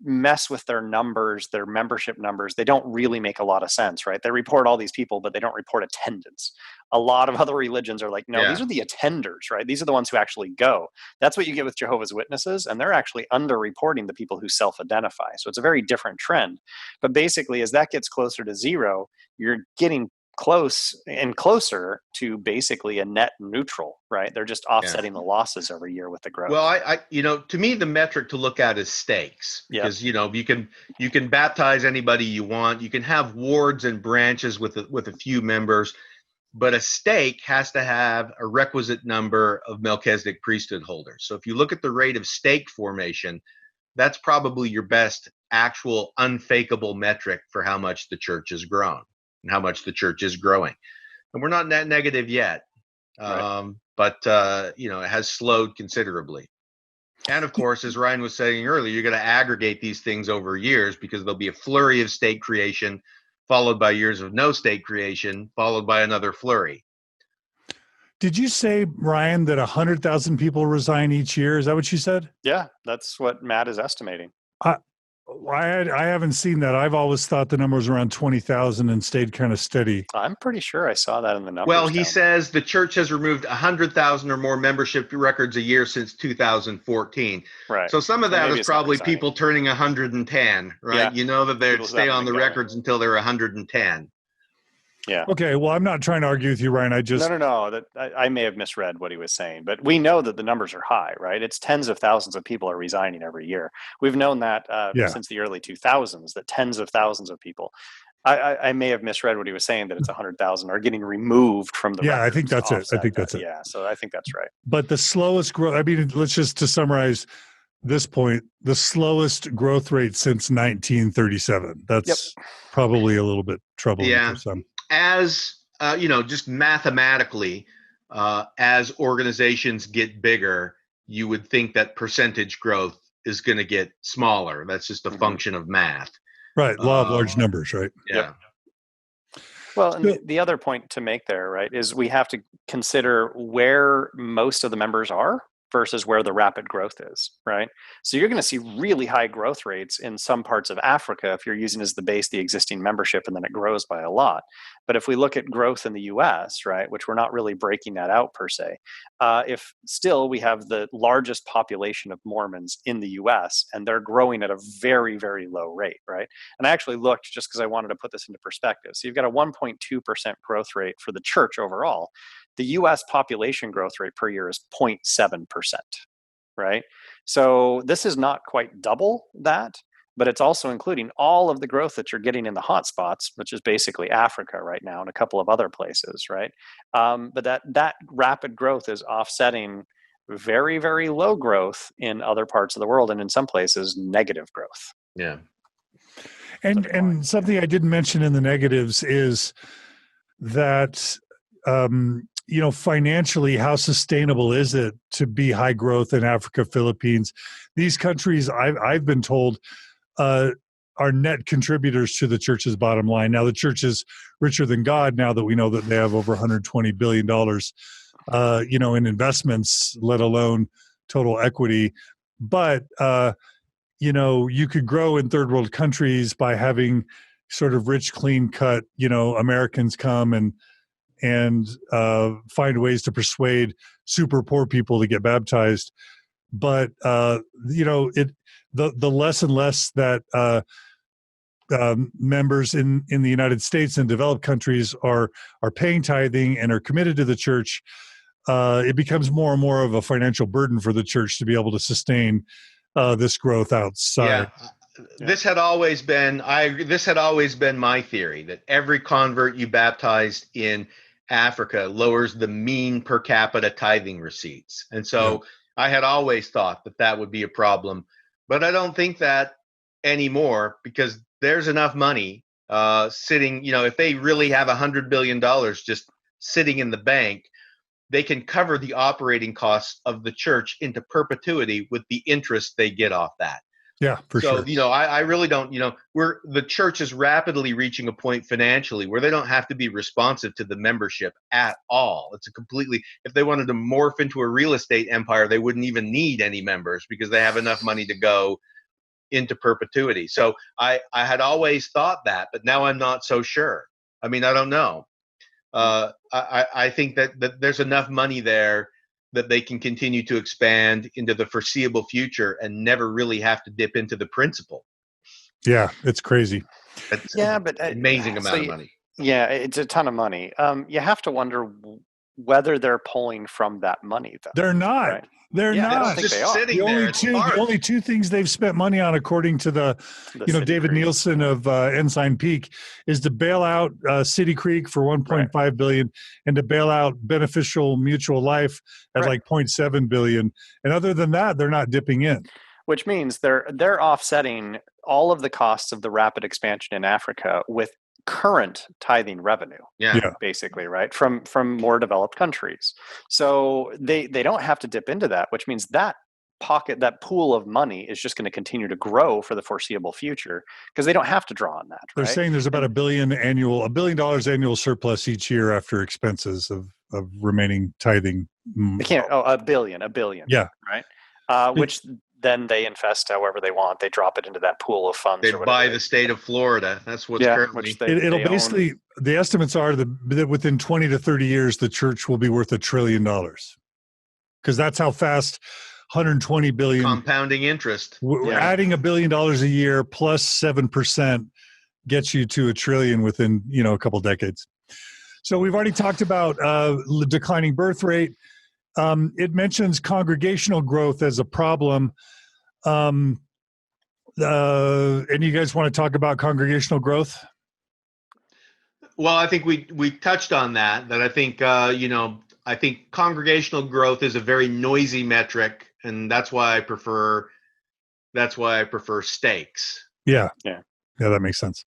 mess with their numbers, their membership numbers, they don't really make a lot of sense, right? They report all these people, but they don't report attendance. A lot of other religions are like, no, these are the attenders, right? These are the ones who actually go. That's what you get with Jehovah's Witnesses, and they're actually underreporting the people who self-identify. So it's a very different trend. But basically, as that gets closer to zero, you're getting close and closer to basically a net neutral, right? They're just offsetting the losses every year with the growth. Well, I to me, the metric to look at is stakes, because you can baptize anybody you want, you can have wards and branches with a few members, but a stake has to have a requisite number of Melchizedek priesthood holders. So if you look at the rate of stake formation, that's probably your best actual unfakeable metric for how much the church has grown and how much the church is growing. And we're not net negative yet, but it has slowed considerably. And of course, as Ryan was saying earlier, you're going to aggregate these things over years, because there'll be a flurry of stake creation, followed by years of no stake creation, followed by another flurry. Did you say, Ryan, that 100,000 people resign each year? Is that what you said? Yeah, that's what Matt is estimating. I haven't seen that. I've always thought the number was around 20,000 and stayed kind of steady. I'm pretty sure I saw that in the numbers. Well, he says the church has removed 100,000 or more membership records a year since 2014. Right. So some of that is probably people turning 110, right? Yeah. You know that they stay on the records until they're 110. Yeah. Okay. Well, I'm not trying to argue with you, Ryan. No. That I may have misread what he was saying, but we know that the numbers are high, right? It's tens of thousands of people are resigning every year. We've known that since the early 2000s, that tens of thousands of people. I may have misread what he was saying, that it's 100,000 are getting removed from the. Yeah, I think that's it. Yeah, so I think that's right. But the slowest growth. I mean, let's just to summarize this point: the slowest growth rate since 1937. That's probably a little bit troubling for some. As just mathematically, as organizations get bigger, you would think that percentage growth is going to get smaller. That's just a function of math. Right. Law of large numbers, right? Yeah. Well, and the other point to make there, right, is we have to consider where most of the members are versus where the rapid growth is, right? So you're going to see really high growth rates in some parts of Africa if you're using as the base the existing membership, and then it grows by a lot. But if we look at growth in the US, right, which we're not really breaking that out per se, if still we have the largest population of Mormons in the US, and they're growing at a very, very low rate, right? And I actually looked just because I wanted to put this into perspective. So you've got a 1.2% growth rate for the church overall. The US population growth rate per year is 0.7%, right? So this is not quite double that, but it's also including all of the growth that you're getting in the hotspots, which is basically Africa right now and a couple of other places, right? But that rapid growth is offsetting very, very low growth in other parts of the world, and in some places, negative growth. Yeah. And something I didn't mention in the negatives is that financially, how sustainable is it to be high growth in Africa, Philippines? These countries, I've been told, are are net contributors to the church's bottom line. Now the church is richer than God now that we know that they have over $120 billion, in investments, let alone total equity. But, you could grow in third world countries by having sort of rich, clean cut, Americans come and find ways to persuade super poor people to get baptized. But, the less and less that members in the United States and developed countries are paying tithing and are committed to the church, it becomes more and more of a financial burden for the church to be able to sustain this growth outside. Yeah. This had always been my theory, that every convert you baptized in Africa lowers the mean per capita tithing receipts. And so I had always thought that would be a problem, but I don't think that anymore, because there's enough money sitting, if they really have $100 billion just sitting in the bank, they can cover the operating costs of the church into perpetuity with the interest they get off that. Yeah, for sure. So, I really don't, the church is rapidly reaching a point financially where they don't have to be responsive to the membership at all. It's if they wanted to morph into a real estate empire, they wouldn't even need any members because they have enough money to go into perpetuity. So I had always thought that, but now I'm not so sure. I mean, I don't know. I think that there's enough money there that they can continue to expand into the foreseeable future and never really have to dip into the principal. Yeah, it's crazy. It's but amazing amount of money. Yeah, it's a ton of money. You have to wonder whether they're pulling from that money, though. They're not. Right? They're not. I don't think they are. The only two things they've spent money on, according to the David Creek. Nielsen of Ensign Peak, is to bail out City Creek for $1.5 billion and to bail out Beneficial Mutual Life at like $0.7 billion. And other than that, they're not dipping in. Which means they're offsetting all of the costs of the rapid expansion in Africa with current tithing revenue, basically, right, from more developed countries. So they don't have to dip into that, which means that pool of money is just going to continue to grow for the foreseeable future because they don't have to draw on that. They're saying there's about $1 billion annual surplus each year after expenses of remaining tithing. They can't. A billion. Yeah. Right. Which then they invest however they want. They drop it into that pool of funds. They buy the state of Florida. That's what's currently. It'll basically, the estimates are that within 20 to 30 years, the church will be worth $1 trillion. Because that's how fast $120 billion. Compounding interest. Adding $1 billion a year plus 7% gets you to $1 trillion within, a couple decades. So we've already talked about declining birth rate. It mentions congregational growth as a problem. And you guys want to talk about congregational growth? Well, I think we touched on that I think, I think congregational growth is a very noisy metric, and that's why I prefer stakes. Yeah, that makes sense.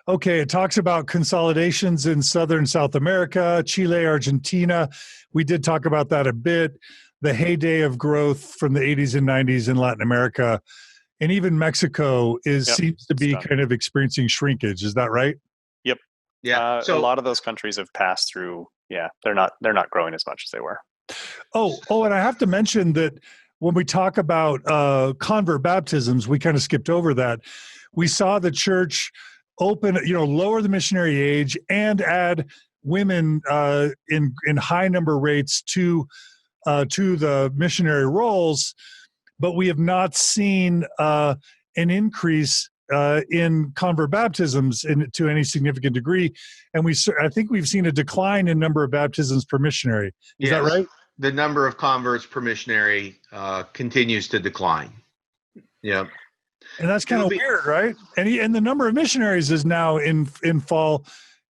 Okay, it talks about consolidations in Southern South America, Chile, Argentina. We did talk about that a bit. The heyday of growth from the 80s and 90s in Latin America, and even Mexico seems to be kind of experiencing shrinkage. Is that right? Yep. Yeah. So a lot of those countries have passed through. Yeah, they're not growing as much as they were. Oh, and I have to mention that when we talk about convert baptisms, we kind of skipped over that. We saw the church lower the missionary age and add women in high number rates to the missionary roles, but we have not seen an increase in convert baptisms to any significant degree, and I think we've seen a decline in number of baptisms per missionary. Is that right? The number of converts per missionary continues to decline. Yeah. And that's kind of weird, right? And the number of missionaries is now in fall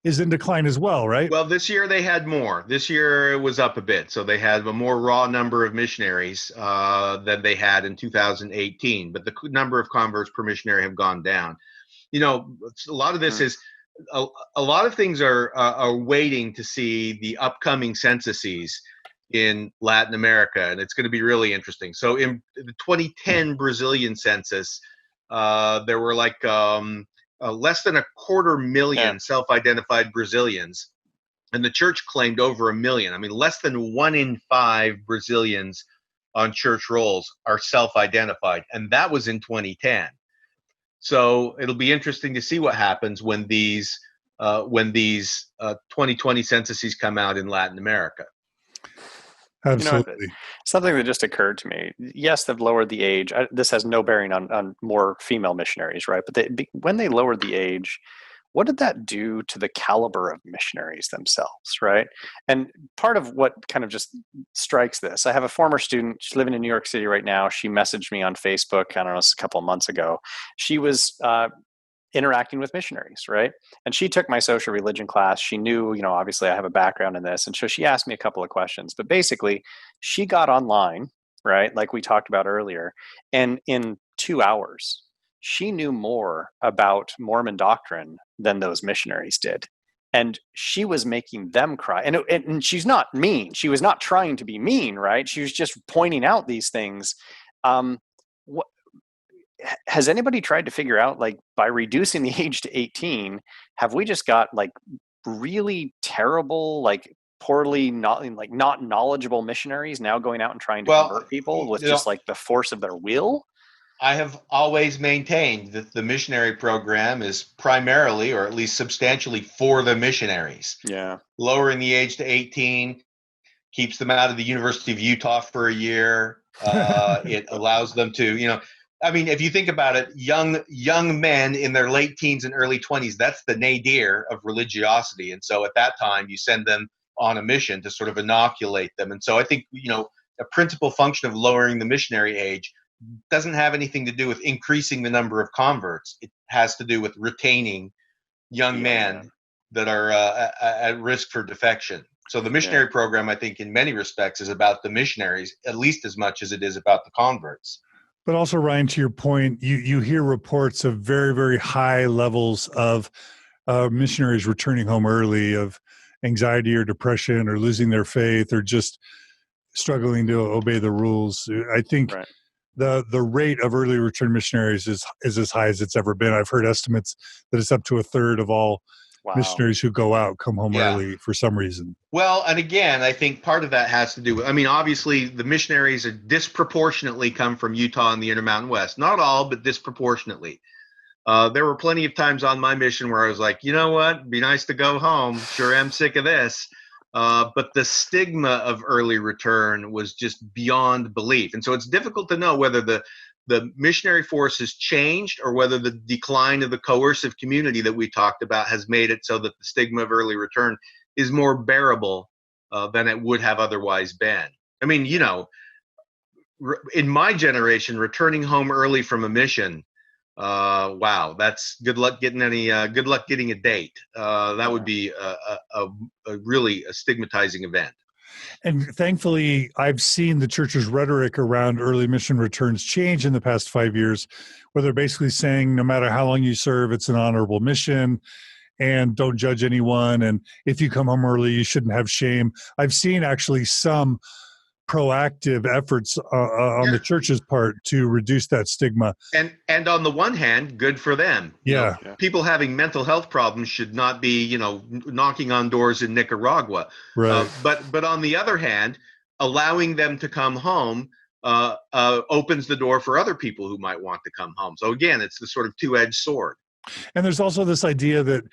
is in decline as well, right? Well, this year they had more. This year it was up a bit. So they had a more raw number of missionaries than they had in 2018. But the number of converts per missionary have gone down. A lot of this is a lot of things are waiting to see the upcoming censuses in Latin America, and it's going to be really interesting. So in the 2010 Brazilian census, there were like less than 250,000 self-identified Brazilians, and the church claimed over 1 million. I mean, less than 1 in 5 Brazilians on church rolls are self-identified, and that was in 2010. So it'll be interesting to see what happens when these 2020 censuses come out in Latin America. Absolutely. Something that just occurred to me. Yes, they've lowered the age. This has no bearing on more female missionaries, right? But when they lowered the age, what did that do to the caliber of missionaries themselves, right? And part of what kind of just strikes this, I have a former student, she's living in New York City right now. She messaged me on Facebook, I don't know, a couple of months ago. She was interacting with missionaries, right? And she took my social religion class. She knew, obviously I have a background in this. And so she asked me a couple of questions. But basically, she got online, right, like we talked about earlier, and in 2 hours, she knew more about Mormon doctrine than those missionaries did. And she was making them cry. And she's not mean. She was not trying to be mean, right? She was just pointing out these things. Has anybody tried to figure out, like, by reducing the age to 18, have we just got like really terrible, like poorly, not knowledgeable missionaries now going out and trying to convert people with just like the force of their will? I have always maintained that the missionary program is primarily, or at least substantially, for the missionaries. Yeah. Lowering the age to 18 keeps them out of the University of Utah for a year. It allows them to, I mean, if you think about it, young men in their late teens and early 20s, that's the nadir of religiosity. And so at that time, you send them on a mission to sort of inoculate them. And so I think, a principal function of lowering the missionary age doesn't have anything to do with increasing the number of converts. It has to do with retaining young men that are at risk for defection. So the missionary program, I think, in many respects, is about the missionaries at least as much as it is about the converts. But also, Ryan, to your point, you hear reports of very, very high levels of missionaries returning home early, of anxiety or depression or losing their faith or just struggling to obey the rules. I think the rate of early return missionaries is as high as it's ever been. I've heard estimates that it's up to a third of all missionaries who go out come home early for some reason. Well, and again, I think part of that has to do with, obviously the missionaries are disproportionately come from Utah and the Intermountain West. Not all, but disproportionately. There were plenty of times on my mission where I was like, you know what, it'd be nice to go home. Sure am sick of this. But the stigma of early return was just beyond belief. And so it's difficult to know whether the missionary force has changed or whether the decline of the coercive community that we talked about has made it so that the stigma of early return is more bearable than it would have otherwise been. I mean, in my generation, returning home early from a mission, wow, that's good luck getting a date. That would be a really stigmatizing event. And thankfully, I've seen the church's rhetoric around early mission returns change in the past 5 years, where they're basically saying no matter how long you serve, it's an honorable mission and don't judge anyone. And if you come home early, you shouldn't have shame. I've seen actually some proactive efforts on the church's part to reduce that stigma. And on the one hand, good for them. People having mental health problems should not be, knocking on doors in Nicaragua. Right. But on the other hand, allowing them to come home opens the door for other people who might want to come home. So again, it's the sort of two-edged sword. And there's also this idea that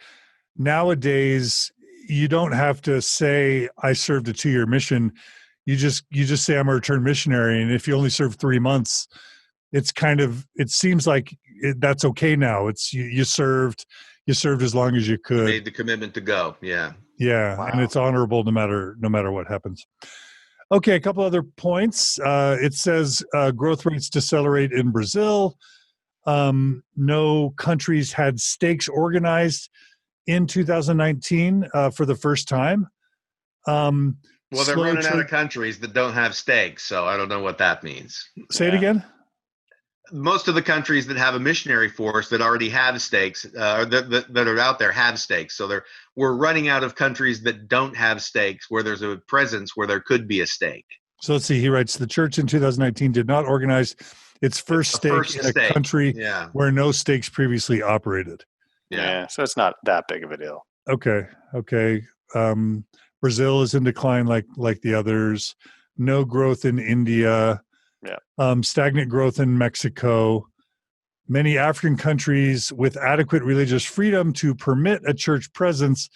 nowadays you don't have to say, I served a 2-year mission. You just say I'm a returned missionary, and if you only serve 3 months, it seems like that's okay now. It's you served as long as you could. You made the commitment to go. Yeah. Wow. And it's honorable no matter what happens. Okay, a couple other points. It says growth rates decelerate in Brazil. No countries had stakes organized in 2019 for the first time. Well, they're running out of countries that don't have stakes, so I don't know what that means. Say it again? Most of the countries that have a missionary force that already have stakes, that are out there, have stakes. So we're running out of countries that don't have stakes, where there's a presence where there could be a stake. So let's see. He writes, the church in 2019 did not organize It's first The stake first in a stake. country Yeah. where no stakes previously operated. Yeah. So it's not that big of a deal. Okay. Brazil is in decline like the others. No growth in India. Yeah. Stagnant growth in Mexico. Many African countries with adequate religious freedom to permit a church presence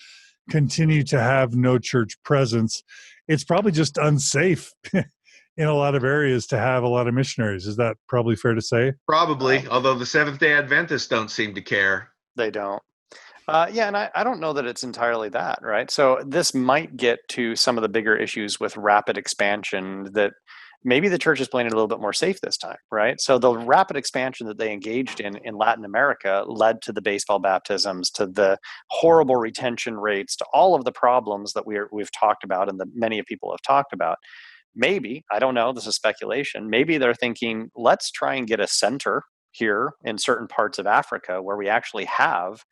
continue to have no church presence. It's probably just unsafe in a lot of areas to have a lot of missionaries. Is that probably fair to say? Probably, although the Seventh-day Adventists don't seem to care. They don't. Yeah, and I don't know that it's entirely that, right? So this might get to some of the bigger issues with rapid expansion that maybe the church is playing it a little bit more safe this time, right? So the rapid expansion that they engaged in Latin America led to the baseball baptisms, to the horrible retention rates, to all of the problems that we've talked about and that many people have talked about. Maybe, I don't know, this is speculation, maybe they're thinking, let's try and get a center here in certain parts of Africa where we actually have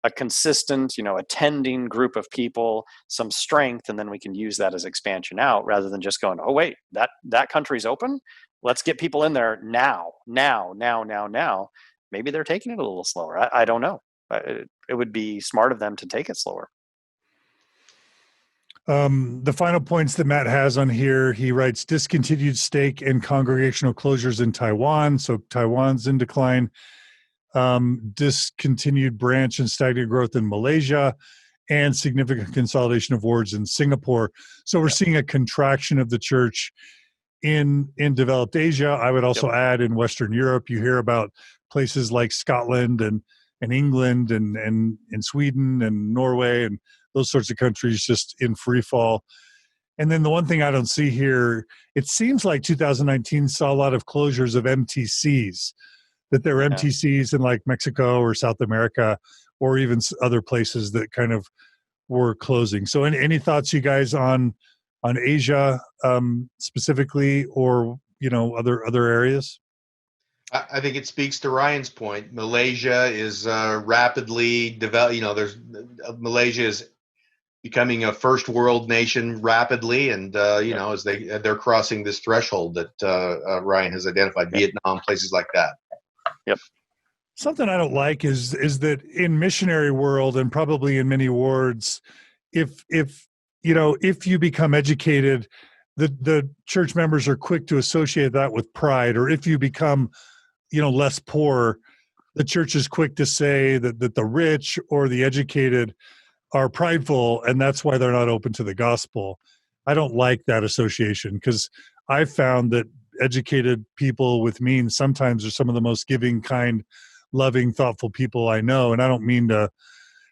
a consistent, attending group of people, some strength, and then we can use that as expansion out rather than just going, oh, wait, that country's open. Let's get people in there now. Maybe they're taking it a little slower. I don't know. It would be smart of them to take it slower. The final points that Matt has on here, he writes discontinued stake and congregational closures in Taiwan. So Taiwan's in decline. Discontinued branch and stagnant growth in Malaysia, and significant consolidation of wards in Singapore. So we're seeing a contraction of the church in developed Asia. I would also add in Western Europe, you hear about places like Scotland and England and Sweden and Norway and those sorts of countries just in free fall. And then the one thing I don't see here, it seems like 2019 saw a lot of closures of MTCs, that there are MTCs in like Mexico or South America or even other places that kind of were closing. So any thoughts you guys on Asia specifically, or other areas? I think it speaks to Ryan's point. Malaysia is rapidly developing. Malaysia is becoming a first world nation rapidly, and as they're crossing this threshold that Ryan has identified, Vietnam, places like that. Yep. Something I don't like is that in missionary world and probably in many wards, if you become educated, the church members are quick to associate that with pride. Or if you become, less poor, the church is quick to say that the rich or the educated are prideful, and that's why they're not open to the gospel. I don't like that association, because I've found that educated people with means sometimes are some of the most giving, kind, loving, thoughtful people I know. And I don't mean to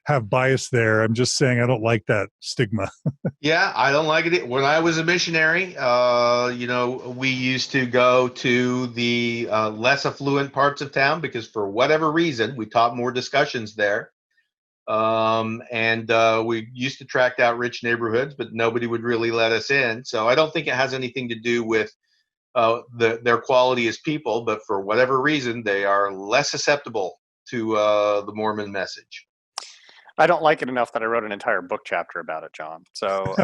have bias there. I'm just saying I don't like that stigma. Yeah, I don't like it. When I was a missionary, we used to go to the less affluent parts of town because for whatever reason, we taught more discussions there. And we used to tract out rich neighborhoods, but nobody would really let us in. So I don't think it has anything to do with their quality as people, but for whatever reason, they are less susceptible to the Mormon message. I don't like it enough that I wrote an entire book chapter about it, John. So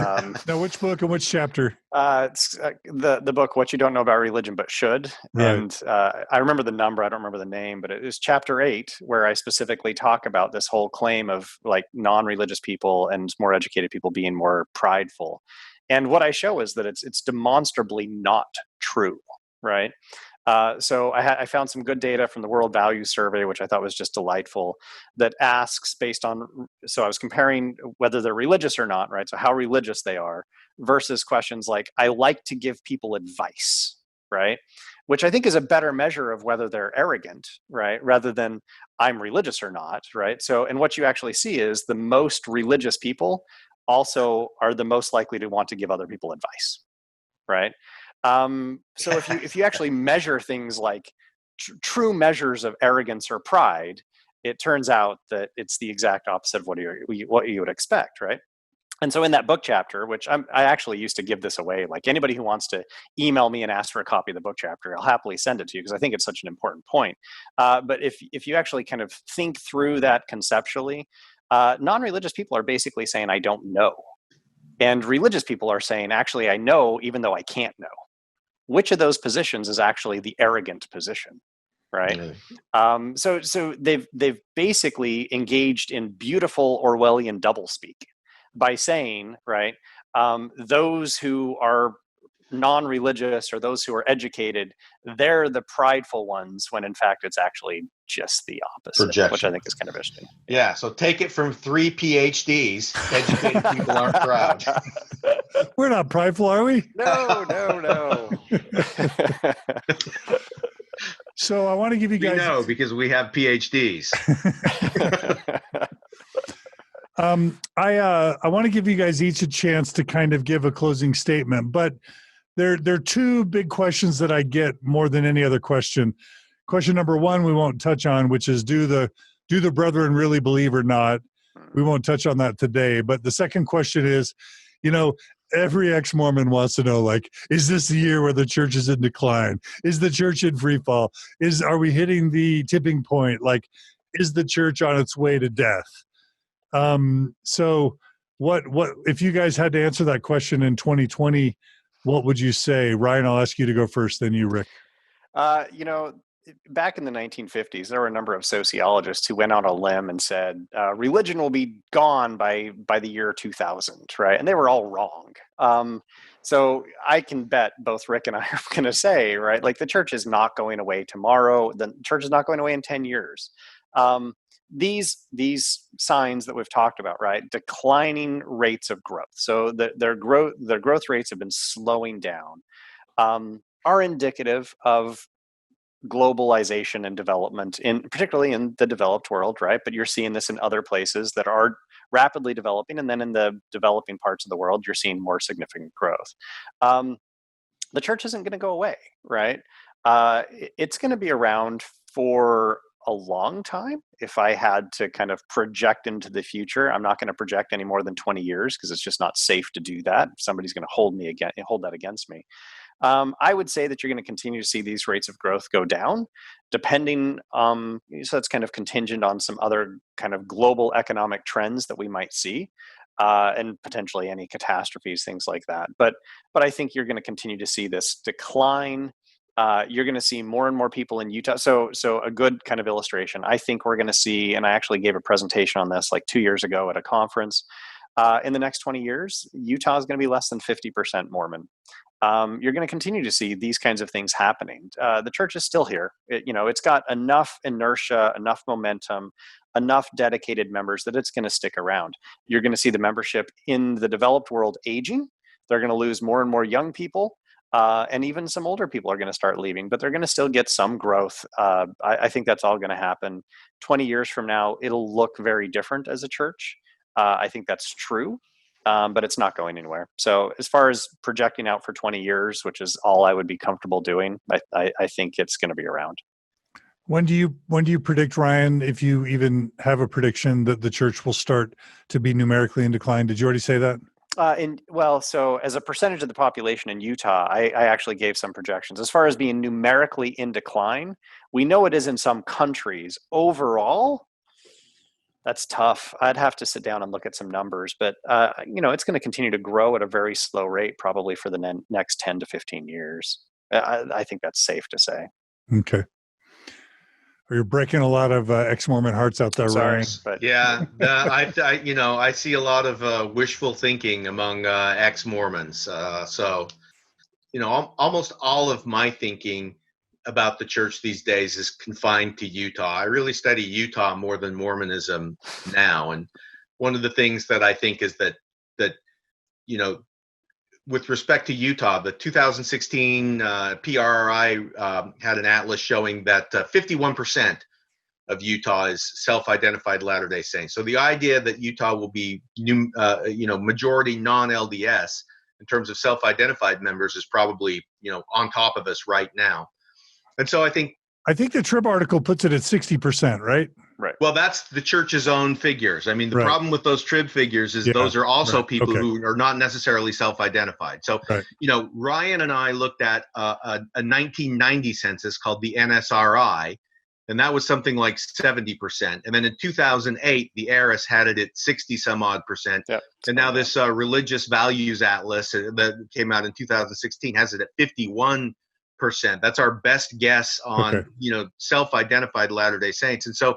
now, which book and which chapter? It's the book "What You Don't Know About Religion But Should," right. And I remember the number. I don't remember the name, but it is chapter 8, where I specifically talk about this whole claim of like non-religious people and more educated people being more prideful. And what I show is that it's demonstrably not true, right? So I found some good data from the World Values Survey, which I thought was just delightful, that asks based on, so I was comparing whether they're religious or not, right? So how religious they are versus questions like, I like to give people advice, right? Which I think is a better measure of whether they're arrogant, right? Rather than I'm religious or not, right? So, and what you actually see is the most religious people also are the most likely to want to give other people advice, right? So if you actually measure things like true measures of arrogance or pride, it turns out that it's the exact opposite of what you would expect, right? And so in that book chapter, which I actually used to give this away, like anybody who wants to email me and ask for a copy of the book chapter, I'll happily send it to you because I think it's such an important point. But if you actually kind of think through that conceptually, non-religious people are basically saying, I don't know. And religious people are saying, actually, I know, even though I can't know. which of those positions is actually the arrogant position, right? So they've basically engaged in beautiful Orwellian doublespeak by saying, right, those who are non-religious or those who are educated, they're the prideful ones, when in fact it's actually just the opposite. Projection. Which I think is kind of interesting. Yeah, so take it from 3 PhDs. Educated people aren't proud. We're not prideful, are we? No. So I want to give you guys... We know, because we have PhDs. I want to give you guys each a chance to kind of give a closing statement, but there are two big questions that I get more than any other question. Question number one, we won't touch on, which is do the brethren really believe or not? We won't touch on that today. But the second question is, every ex-Mormon wants to know, like, is this the year where the church is in decline? Is the church in free fall? Are we hitting the tipping point? Like, is the church on its way to death? So what if you guys had to answer that question in 2020, what would you say? Ryan, I'll ask you to go first, then you, Rick. Back in the 1950s, there were a number of sociologists who went on a limb and said, religion will be gone by the year 2000, right? And they were all wrong. So I can bet both Rick and I are going to say, right, like the church is not going away tomorrow. The church is not going away in 10 years. These signs that we've talked about, right, declining rates of growth. So their growth rates have been slowing down, are indicative of globalization and development, particularly in the developed world, right? But you're seeing this in other places that are rapidly developing, and then in the developing parts of the world, you're seeing more significant growth. The church isn't going to go away, right? It's going to be around for a long time. If I had to kind of project into the future, I'm not going to project any more than 20 years because it's just not safe to do that. Somebody's going to hold that against me. I would say that you're going to continue to see these rates of growth go down, depending, so that's kind of contingent on some other kind of global economic trends that we might see, and potentially any catastrophes, things like that. But I think you're going to continue to see this decline. You're going to see more and more people in Utah. So a good kind of illustration, I think we're going to see, and I actually gave a presentation on this like 2 years ago at a conference, in the next 20 years, Utah is going to be less than 50% Mormon. You're going to continue to see these kinds of things happening. The church is still here. It's got enough inertia, enough momentum, enough dedicated members that it's going to stick around. You're going to see the membership in the developed world aging. They're going to lose more and more young people. And even some older people are going to start leaving, but they're going to still get some growth. I think that's all going to happen. 20 years from now, it'll look very different as a church. I think that's true, but it's not going anywhere. So as far as projecting out for 20 years, which is all I would be comfortable doing, I think it's going to be around. When do you predict, Ryan, if you even have a prediction, that the church will start to be numerically in decline? Did you already say that? So as a percentage of the population in Utah, I actually gave some projections. As far as being numerically in decline, we know it is in some countries. Overall, that's tough. I'd have to sit down and look at some numbers, but it's going to continue to grow at a very slow rate, probably for the next 10 to 15 years. I think that's safe to say. Okay. You're breaking a lot of ex-Mormon hearts out there, Ryan. But yeah, I see a lot of wishful thinking among ex-Mormons. So almost all of my thinking about the church these days is confined to Utah. I really study Utah more than Mormonism now, and one of the things that I think is that with respect to Utah, the 2016 PRRI had an atlas showing that 51% of Utah is self-identified Latter-day Saints. So the idea that Utah will be majority non-LDS in terms of self-identified members is probably on top of us right now. And so I think the Trib article puts it at 60%, right? Right. Well, that's the church's own figures. I mean, the problem with those Trib figures is those are also people who are not necessarily self-identified. So, Ryan and I looked at a 1990 census called the NSRI, And that was something like 70%. And then in 2008, the heiress had it at 60 some odd percent. Yep. And now this religious values atlas that came out in 2016 has it at 51%. That's our best guess on, self-identified Latter-day Saints. And so,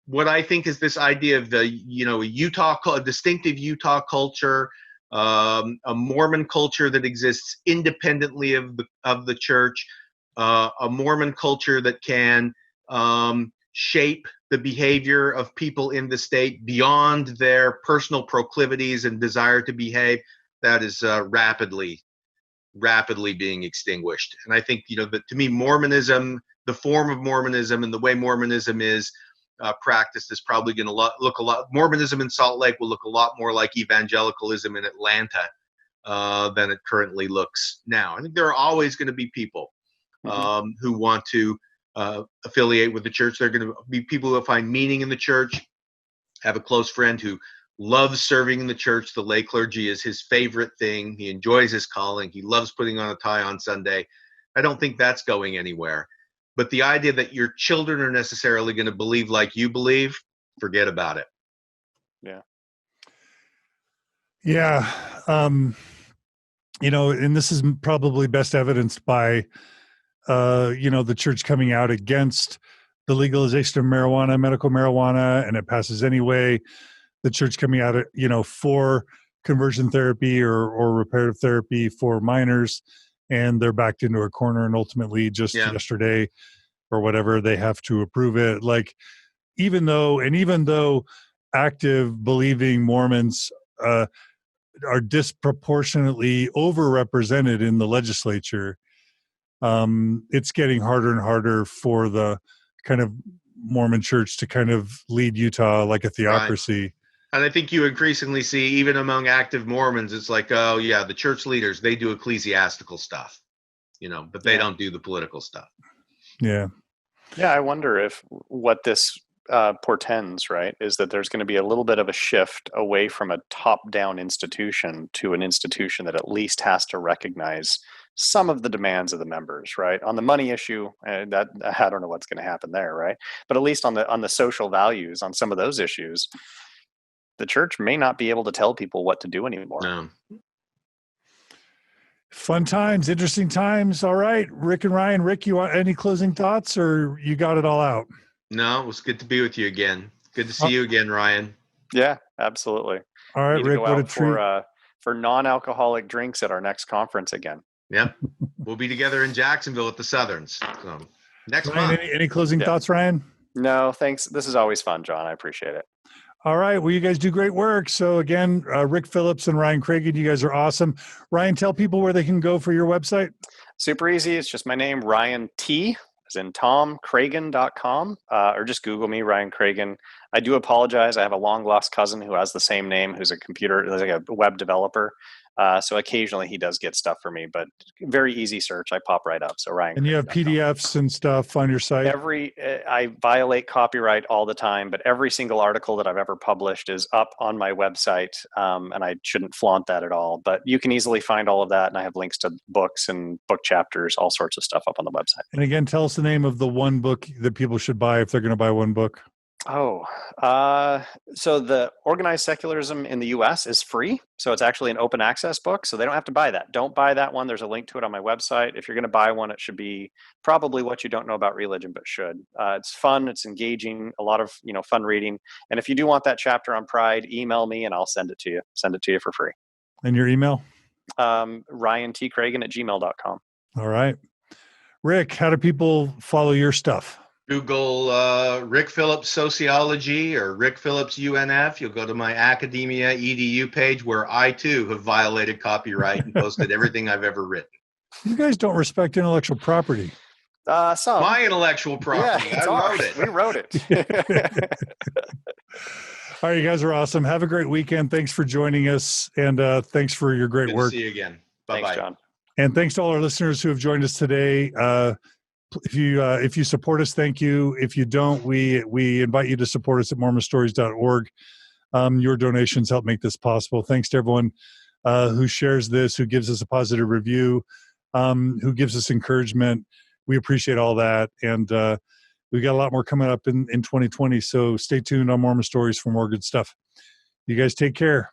what I think is this idea of the, a distinctive Utah culture, a Mormon culture that exists independently of the church, a Mormon culture that can shape the behavior of people in the state beyond their personal proclivities and desire to behave, that is rapidly being extinguished. And I think, that to me, Mormonism, the form of Mormonism and the way Mormonism is practiced is probably going to look a lot. Mormonism in Salt Lake will look a lot more like evangelicalism in Atlanta than it currently looks now. I think there are always going to be people who want to affiliate with the church. There are going to be people who find meaning in the church. I have a close friend who loves serving in the church. The lay clergy is his favorite thing. He enjoys his calling. He loves putting on a tie on Sunday. I don't think that's going anywhere. But the idea that your children are necessarily going to believe like you believe, forget about it. Yeah. Yeah. And this is probably best evidenced by the church coming out against the legalization of marijuana, medical marijuana, and it passes anyway. The church coming out, for conversion therapy or reparative therapy for minors, and they're backed into a corner. And ultimately, just yesterday or whatever, they have to approve it. Like, even though active believing Mormons are disproportionately overrepresented in the legislature, it's getting harder and harder for the kind of Mormon church to kind of lead Utah like a theocracy. Right. And I think you increasingly see, even among active Mormons, it's like, oh yeah, the church leaders, they do ecclesiastical stuff, but they don't do the political stuff. Yeah. Yeah. I wonder if what this portends, right, is that there's going to be a little bit of a shift away from a top-down institution to an institution that at least has to recognize some of the demands of the members, right? On the money issue, that I don't know what's going to happen there, right? But at least on the social values, on some of those issues, the church may not be able to tell people what to do anymore. No. Fun times, interesting times. All right, Rick and Ryan. Rick, you want any closing thoughts, or you got it all out? No, it was good to be with you again. Good to see you again, Ryan. Yeah, absolutely. All right, Rick, what a treat. For non-alcoholic drinks at our next conference again. Yep. We'll be together in Jacksonville at the Southerns. So next Ryan, month. any closing thoughts, Ryan? No, thanks. This is always fun, John. I appreciate it. All right. Well, you guys do great work. So again, Rick Phillips and Ryan Cragun, you guys are awesome. Ryan, tell people where they can go for your website. Super easy. It's just my name, Ryan T, as in Tom, Cragun.com, or just Google me, Ryan Cragun. I do apologize. I have a long lost cousin who has the same name, who's like a web developer. So occasionally he does get stuff for me, but very easy search. I pop right up. So Ryan. And you have PDFs and stuff on your site? I violate copyright all the time, but every single article that I've ever published is up on my website. And I shouldn't flaunt that at all, but you can easily find all of that. And I have links to books and book chapters, all sorts of stuff up on the website. And again, tell us the name of the one book that people should buy if they're going to buy one book. So the Organized Secularism in the U.S. is free. So it's actually an open access book. So they don't have to buy that. Don't buy that one. There's a link to it on my website. If you're going to buy one, it should be probably What You Don't Know About Religion, but should. It's fun. It's engaging. A lot of, fun reading. And if you do want that chapter on pride, email me and I'll send it to you. Send it to you for free. And your email? RyanTCragun@gmail.com. All right. Rick, how do people follow your stuff? Google Rick Phillips Sociology or Rick Phillips UNF. You'll go to my Academia EDU page where I too have violated copyright and posted everything I've ever written. You guys don't respect intellectual property. Some. My intellectual property. Yeah, I wrote it. We wrote it. All right, you guys are awesome. Have a great weekend. Thanks for joining us, and thanks for your great work. Good to see you again. Bye-bye. Thanks, John. And thanks to all our listeners who have joined us today. If you support us, thank you. If you don't, we invite you to support us at mormonstories.org. Your donations help make this possible. Thanks to everyone who shares this, who gives us a positive review, who gives us encouragement. We appreciate all that. And We got a lot more coming up in 2020. So stay tuned on Mormon Stories for more good stuff. You guys take care.